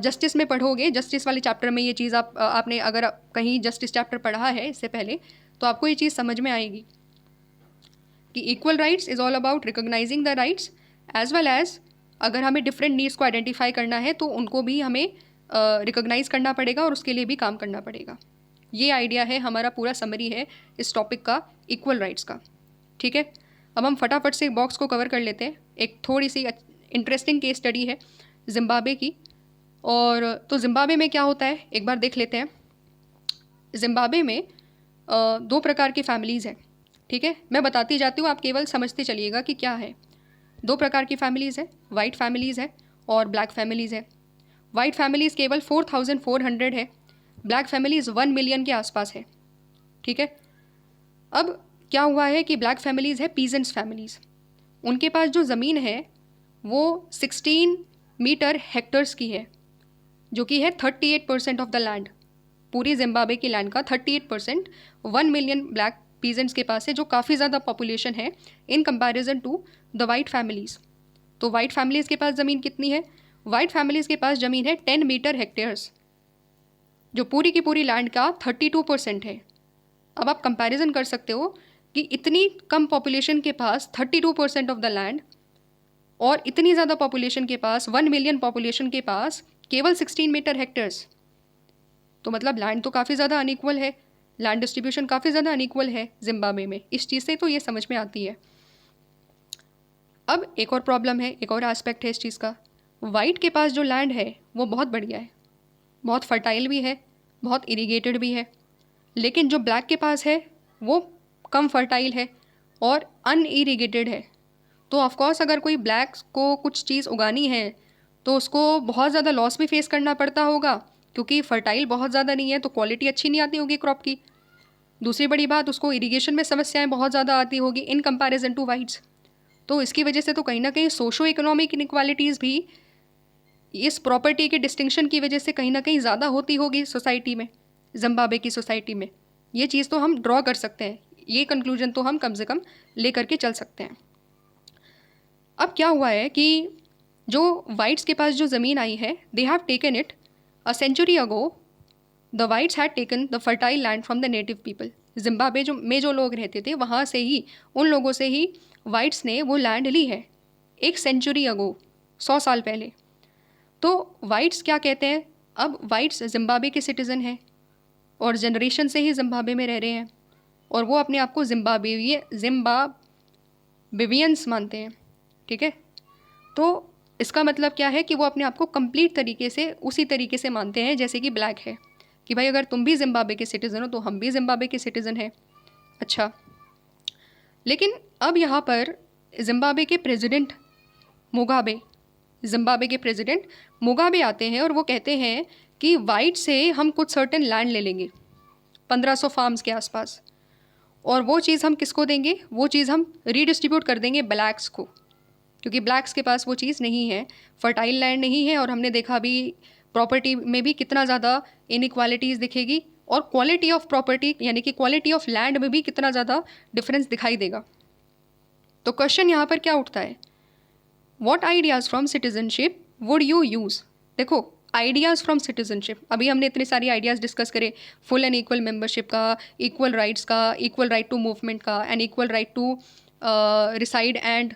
Speaker 1: जस्टिस में पढ़ोगे, जस्टिस वाले चैप्टर में ये चीज़ आपने अगर कहीं जस्टिस चैप्टर पढ़ा है इससे पहले, तो आपको ये चीज़ समझ में आएगी कि equal rights is all about recognising the rights as well as अगर हमें डिफरेंट नीड्स को आइडेंटिफाई करना है तो उनको भी हमें रिकॉग्नाइज करना पड़ेगा और उसके लिए भी काम करना पड़ेगा। ये आइडिया है, हमारा पूरा समरी है इस टॉपिक का, इक्वल राइट्स का। ठीक है, अब हम फटाफट से बॉक्स को कवर कर लेते हैं। एक थोड़ी सी इंटरेस्टिंग केस स्टडी है जिम्बाब्वे की, और तो जिम्बाब्वे में क्या होता है एक बार देख लेते हैं। जिम्बाब्वे में दो प्रकार की फैमिलीज़ हैं। ठीक है, मैं बताती जाती हूँ, आप केवल समझते चलिएगा कि क्या है। दो प्रकार की फैमिलीज़ है, वाइट फैमिलीज़ है और ब्लैक फैमिलीज़ है। वाइट फैमिलीज़ केवल 4400 है, ब्लैक फैमिलीज़ 1 मिलियन के आसपास है। ठीक है, अब क्या हुआ है कि ब्लैक फैमिलीज़ है पीजेंट्स फैमिलीज़, उनके पास जो ज़मीन है वो 16 मीटर हेक्टर्स की है, जो कि है 38% ऑफ द लैंड। पूरी जिम्बाब्वे की लैंड का 38% 1 मिलियन ब्लैक पीजेंट्स के पास है, जो काफ़ी ज़्यादा पॉपुलेशन है in comparison to the white families. तो वाइट फैमिलीज़ के पास ज़मीन कितनी है? वाइट फैमिलीज़ के पास ज़मीन है 10 मीटर हेक्टेयर्स, जो पूरी की पूरी लैंड का 32% है। अब आप कंपैरिजन कर सकते हो कि इतनी कम पॉपुलेशन के पास 32% ऑफ द लैंड, और इतनी ज़्यादा पॉपुलेशन के पास 1 मिलियन पॉपुलेशन के पास केवल 16 मीटर हेक्टेयर्स। तो मतलब लैंड तो काफ़ी ज़्यादा अनइक्वल है, लैंड डिस्ट्रीब्यूशन काफ़ी ज़्यादा अनइक्वल है जिम्बाब्वे में। इस चीज़ से तो ये समझ में आती है। अब एक और प्रॉब्लम है, एक और एस्पेक्ट है इस चीज़ का। वाइट के पास जो लैंड है वो बहुत बढ़िया है, बहुत फर्टाइल भी है, बहुत इरीगेटेड भी है, लेकिन जो ब्लैक के पास है वो कम फर्टाइल है और अनइरीगेटेड है। तो ऑफकोर्स अगर कोई ब्लैक को कुछ चीज़ उगानी है तो उसको बहुत ज़्यादा लॉस भी फेस करना पड़ता होगा, क्योंकि फर्टाइल बहुत ज़्यादा नहीं है तो क्वालिटी अच्छी नहीं आती होगी क्रॉप की। दूसरी बड़ी बात, उसको इरिगेशन में समस्याएं बहुत ज़्यादा आती होगी इन कंपैरिजन टू वाइट्स। तो इसकी वजह से तो कहीं ना कहीं सोशो इकोनॉमिक इनइक्वालिटीज़ भी इस प्रॉपर्टी के डिस्टिंक्शन की वजह से कहीं ना कहीं ज़्यादा होती होगी सोसाइटी में, जिम्बाब्वे की सोसाइटी में। ये चीज़ तो हम ड्रॉ कर सकते हैं, ये कंक्लूजन तो हम कम से कम ले करके चल सकते हैं। अब क्या हुआ है कि जो वाइट्स के पास जो ज़मीन आई है, they have taken it a century ago. The whites had taken the fertile land from the native people. Zimbabwe जो लोग रहते थे वहाँ से ही, उन लोगों से ही वाइट्स ने वो लैंड ली है एक सेंचुरी अगो, 100 साल पहले। तो वाइट्स क्या कहते हैं, अब वाइट्स जिम्बाब्वे के सिटीज़न हैं और जनरेशन से ही जिम्बाब्वे में रह रहे हैं, और वो अपने आप को जिम्बाब्वियंस मानते हैं। ठीक है, तो इसका मतलब क्या है कि वो अपने आप को कंप्लीट तरीके से उसी तरीके से मानते हैं जैसे कि ब्लैक है, कि भाई अगर तुम भी जिम्बाब्वे के सिटीज़न हो तो हम भी जिम्बाब्वे के सिटीज़न हैं। अच्छा, लेकिन अब यहाँ पर जिम्बाब्वे के प्रेसिडेंट मुगाबे आते हैं और वो कहते हैं कि वाइट से हम कुछ सर्टेन लैंड ले लेंगे 1500 फार्म्स के आसपास, और वो चीज़ हम किसको देंगे, वो चीज़ हम रीडिस्ट्रीब्यूट कर देंगे ब्लैक्स को, क्योंकि ब्लैक्स के पास वो चीज़ नहीं है, फर्टाइल लैंड नहीं है। और हमने देखा भी प्रॉपर्टी में भी कितना ज़्यादा इनइक्वालिटीज़ दिखेगी, और क्वालिटी ऑफ प्रॉपर्टी यानी कि क्वालिटी ऑफ लैंड में भी कितना ज़्यादा डिफरेंस दिखाई देगा। तो क्वेश्चन यहाँ पर क्या उठता है, what ideas from citizenship would you use. देखो, आइडियाज़ फ्रॉम सिटीजनशिप, अभी हमने इतने सारी आइडियाज़ डिस्कस करे, फुल एंड इक्वल मेंबरशिप का, इक्वल राइट्स का, इक्वल राइट टू मूवमेंट का, and equal right to reside and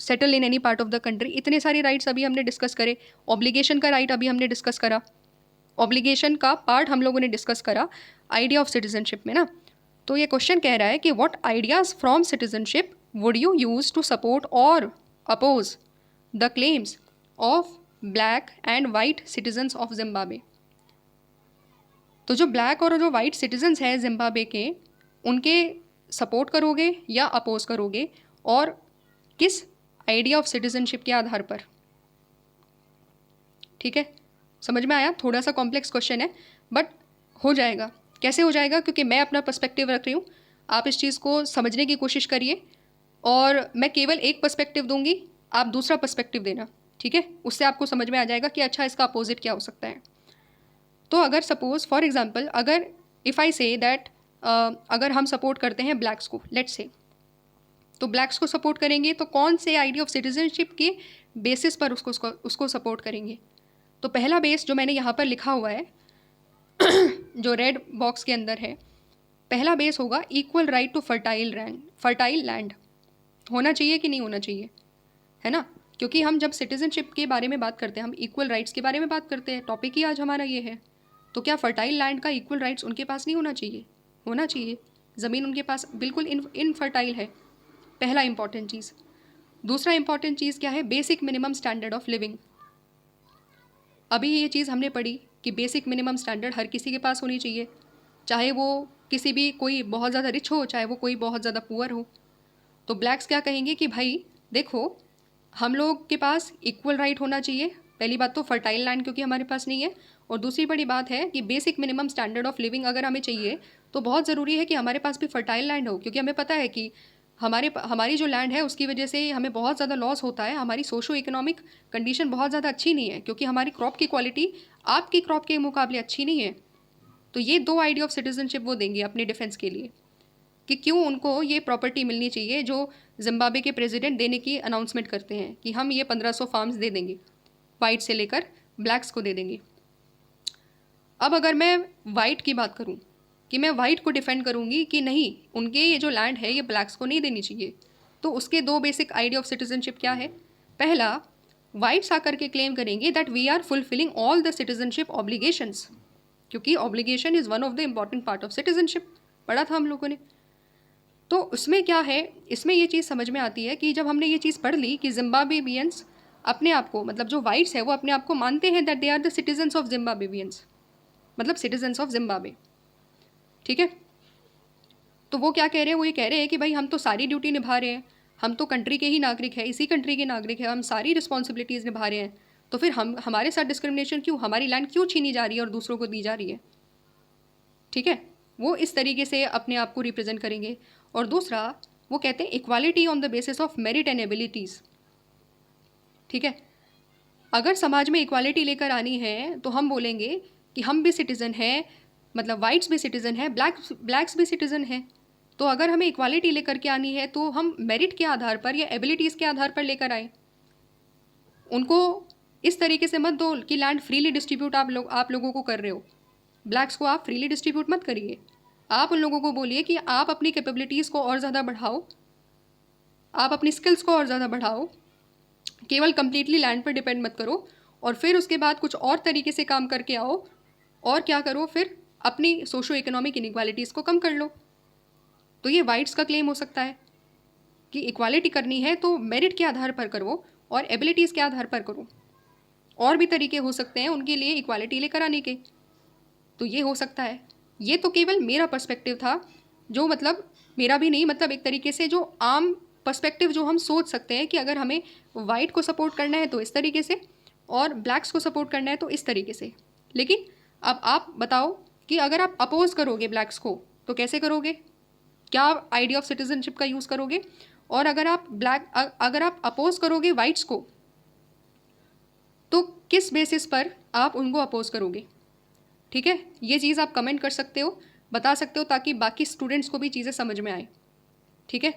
Speaker 1: settle in any part of the country. इतने सारे राइट्स अभी हमने डिस्कस करे। ऑब्लिगेशन का राइट अभी हमने डिस्कस करा, ऑब्लिगेशन का पार्ट हम लोगों ने डिस्कस करा आइडिया ऑफ सिटीजनशिप में ना। तो ये क्वेश्चन कह रहा है कि what ideas from citizenship would you use to support और oppose the claims of black and white citizens of Zimbabwe. तो जो ब्लैक और जो वाइट सिटीजन्स हैं जिम्बाब्वे के, उनके सपोर्ट करोगे या अपोज करोगे, और किस आइडिया ऑफ सिटीजनशिप के आधार पर। ठीक है, समझ में आया। थोड़ा सा कॉम्प्लेक्स क्वेश्चन है बट हो जाएगा। कैसे हो जाएगा, क्योंकि मैं अपना पर्सपेक्टिव रख रही हूँ, आप इस चीज़ को समझने की कोशिश करिए, और मैं केवल एक पर्सपेक्टिव दूंगी, आप दूसरा पर्सपेक्टिव देना। ठीक है, उससे आपको समझ में आ जाएगा कि अच्छा इसका अपोजिट क्या हो सकता है। तो अगर सपोज फॉर एग्जांपल, अगर इफ़ आई से दैट अगर हम सपोर्ट करते हैं ब्लैक्स को, लेट्स से, तो ब्लैक्स को सपोर्ट करेंगे तो कौन से आइडिया ऑफ सिटीजनशिप के बेसिस पर उसको सपोर्ट करेंगे। तो पहला बेस जो मैंने यहाँ पर लिखा हुआ है जो रेड बॉक्स के अंदर है, पहला बेस होगा equal right to fertile land. होना चाहिए कि नहीं होना चाहिए, है ना, क्योंकि हम जब सिटीजनशिप के बारे में बात करते हैं, हम इक्वल राइट्स के बारे में बात करते हैं, टॉपिक ही आज हमारा ये है। तो क्या फर्टाइल लैंड का इक्वल राइट्स उनके पास नहीं होना चाहिए, होना चाहिए। ज़मीन उनके पास बिल्कुल इनफर्टाइल है, पहला इंपॉर्टेंट चीज़। दूसरा इंपॉर्टेंट चीज़ क्या है, basic minimum standard of living. अभी ये चीज़ हमने पढ़ी कि बेसिक मिनिमम स्टैंडर्ड हर किसी के पास होनी चाहिए, चाहे वो किसी भी, कोई बहुत ज़्यादा रिच हो, चाहे वो कोई बहुत ज़्यादा पुअर हो। तो ब्लैक्स क्या कहेंगे कि भाई देखो, हम लोग के पास इक्वल राइट होना चाहिए। पहली बात तो फर्टाइल लैंड क्योंकि हमारे पास नहीं है, और दूसरी बड़ी बात है कि basic minimum standard of living अगर हमें चाहिए तो बहुत ज़रूरी है कि हमारे पास भी फर्टाइल लैंड हो, क्योंकि हमें पता है कि हमारी जो लैंड है उसकी वजह से हमें बहुत ज़्यादा लॉस होता है। हमारी सोशो इकोनॉमिक कंडीशन बहुत ज़्यादा अच्छी नहीं है, क्योंकि हमारी क्रॉप की क्वालिटी आपकी क्रॉप के मुकाबले अच्छी नहीं है। तो ये दो आइडिया ऑफ सिटीजनशिप वो देंगे अपने डिफेंस के लिए, कि क्यों उनको ये प्रॉपर्टी मिलनी चाहिए जो जिम्बाब्वे के प्रेसिडेंट देने की अनाउंसमेंट करते हैं कि हम ये 1500 फार्म्स दे देंगे, वाइट से लेकर ब्लैक्स को दे देंगे। अब अगर मैं वाइट की बात करूं, कि मैं वाइट को डिफेंड करूंगी कि नहीं, उनके ये जो लैंड है ये ब्लैक्स को नहीं देनी चाहिए, तो उसके दो बेसिक आइडिया ऑफ सिटीजनशिप क्या है। पहला, वाइट्स आकर के क्लेम करेंगे that we are fulfilling all the citizenship obligations, क्योंकि obligation is one of the important part of citizenship, पढ़ा था हम लोगों ने। तो उसमें क्या है, इसमें ये चीज़ समझ में आती है कि जब हमने ये चीज़ पढ़ ली कि जिम्बाब्वेवियंस अपने आप को, मतलब जो वाइट्स है वो अपने आप को मानते हैं that they are the citizens of Zimbabweans, मतलब सिटीजन्स ऑफ जिम्बाब्वे। ठीक है, तो वो क्या कह रहे हैं, वो ये कह रहे हैं कि भाई हम तो सारी ड्यूटी निभा रहे हैं, हम तो कंट्री के ही नागरिक हैं, इसी कंट्री के नागरिक हैं, हम सारी रिस्पॉन्सिबिलिटीज़ निभा रहे हैं, तो फिर हमारे साथ डिस्क्रिमिनेशन क्यों, हमारी लैंड क्यों छीनी जा रही है और दूसरों को दी जा रही है। ठीक है, वो इस तरीके से अपने आप को रिप्रेजेंट करेंगे। और दूसरा, वो कहते हैं equality on the basis of merit and abilities. ठीक है, अगर समाज में इक्वालिटी लेकर आनी है तो हम बोलेंगे कि हम भी सिटीज़न हैं, मतलब वाइट्स भी सिटीज़न है, ब्लैक्स भी सिटीज़न है। तो अगर हमें इक्वालिटी लेकर के आनी है तो हम मेरिट के आधार पर या एबिलिटीज़ के आधार पर लेकर आए। उनको इस तरीके से मत दो कि लैंड फ्रीली डिस्ट्रीब्यूट आप लोगों को कर रहे हो। ब्लैक्स को आप फ्रीली डिस्ट्रीब्यूट मत करिए। आप उन लोगों को बोलिए कि आप अपनी कैपेबिलिटीज़ को और ज़्यादा बढ़ाओ, आप अपनी स्किल्स को और ज़्यादा बढ़ाओ, केवल कंप्लीटली लैंड पर डिपेंड मत करो, और फिर उसके बाद कुछ और तरीके से काम करके आओ। और क्या करो, फिर अपनी सोशो इकोनॉमिक इनइक्वालिटीज़ को कम कर लो। तो ये वाइट्स का क्लेम हो सकता है कि इक्वालिटी करनी है तो मेरिट के आधार पर करो और एबिलिटीज़ के आधार पर करो। और भी तरीके हो सकते हैं उनके लिए इक्वालिटी लेकर आने के, तो ये हो सकता है। ये तो केवल मेरा पर्सपेक्टिव था, जो मतलब मेरा भी नहीं, मतलब एक तरीके से जो आम पर्सपेक्टिव जो हम सोच सकते हैं कि अगर हमें वाइट को सपोर्ट करना है तो इस तरीके से, और ब्लैक्स को सपोर्ट करना है तो इस तरीके से। लेकिन अब आप बताओ कि अगर आप अपोज करोगे ब्लैक्स को तो कैसे करोगे, क्या आइडिया ऑफ सिटीजनशिप का यूज़ करोगे? और अगर आप अपोज करोगे वाइट्स को तो किस बेसिस पर आप उनको अपोज करोगे? ठीक है, ये चीज़ आप कमेंट कर सकते हो, बता सकते हो, ताकि बाकी स्टूडेंट्स को भी चीज़ें समझ में आए। ठीक है,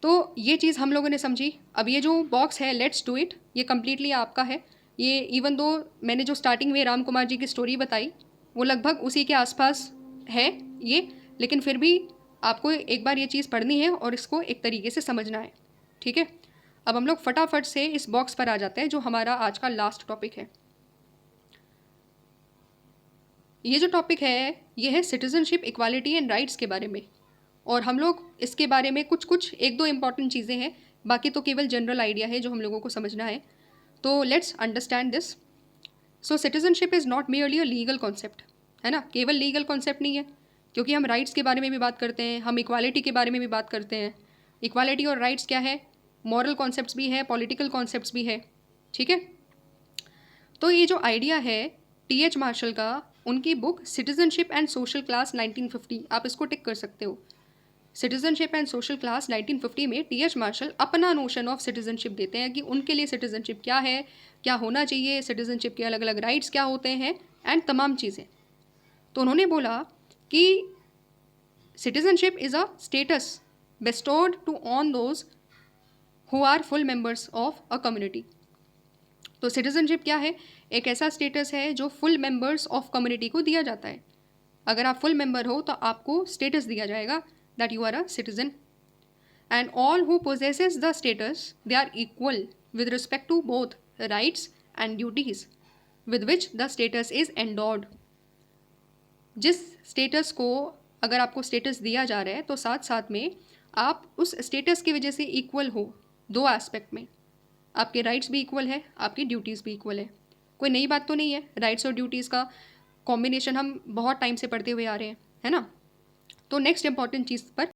Speaker 1: तो ये चीज़ हम लोगों ने समझी। अब ये जो बॉक्स है लेट्स डू इट, ये कम्प्लीटली आपका है। ये इवन दो मैंने जो स्टार्टिंग में राम कुमार जी की स्टोरी बताई वो लगभग उसी के आसपास है ये, लेकिन फिर भी आपको एक बार ये चीज़ पढ़नी है और इसको एक तरीके से समझना है। ठीक है, अब हम लोग फटाफट से इस बॉक्स पर आ जाते हैं जो हमारा आज का लास्ट टॉपिक है। ये जो टॉपिक है ये है सिटीजनशिप, इक्वालिटी एंड राइट्स के बारे में। और हम लोग इसके बारे में कुछ एक दो इम्पॉर्टेंट चीज़ें हैं, बाकी तो केवल जनरल आइडिया है जो हम लोगों को समझना है। तो let's understand this. So citizenship is not merely a legal concept, है ना, केवल लीगल कॉन्सेप्ट नहीं है, क्योंकि हम राइट्स के बारे में भी बात करते हैं, हम इक्वालिटी के बारे में भी बात करते हैं। इक्वालिटी और राइट्स क्या है, मॉरल कॉन्सेप्ट्स भी है, पॉलिटिकल कॉन्सेप्ट्स भी है। ठीक है, तो ये जो आइडिया है टी.एच. मार्शल का, उनकी book citizenship and social class 1950, आप इसको टिक कर सकते हो। सिटीजनशिप एंड सोशल क्लास 1950 में टी.एच. मार्शल अपना नोशन ऑफ सिटीजनशिप देते हैं कि उनके लिए सिटीजनशिप क्या है, क्या होना चाहिए, सिटीजनशिप के अलग अलग राइट्स क्या होते हैं एंड तमाम चीज़ें। तो उन्होंने बोला कि citizenship is a status bestowed to on those who are full members of a community. तो सिटीजनशिप क्या है, एक ऐसा स्टेटस है जो फुल मेंबर्स ऑफ कम्युनिटी को दिया जाता है। अगर आप फुल मेंबर हो तो आपको स्टेटस दिया जाएगा that you are a citizen, and all who possesses the status they are equal with respect to both rights and duties with which the status is endowed. जिस स्टेटस को, अगर आपको status दिया जा रहा है तो साथ साथ में आप उस स्टेटस की वजह से इक्वल हो दो एस्पेक्ट में, आपके राइट्स भी इक्वल है, आपकी ड्यूटीज़ भी इक्वल है। कोई नई बात तो नहीं है, राइट्स और ड्यूटीज़ का कॉम्बिनेशन हम बहुत टाइम से पढ़ते हुए आ रहे हैं, है ना। तो नेक्स्ट इंपॉर्टेंट चीज़ पर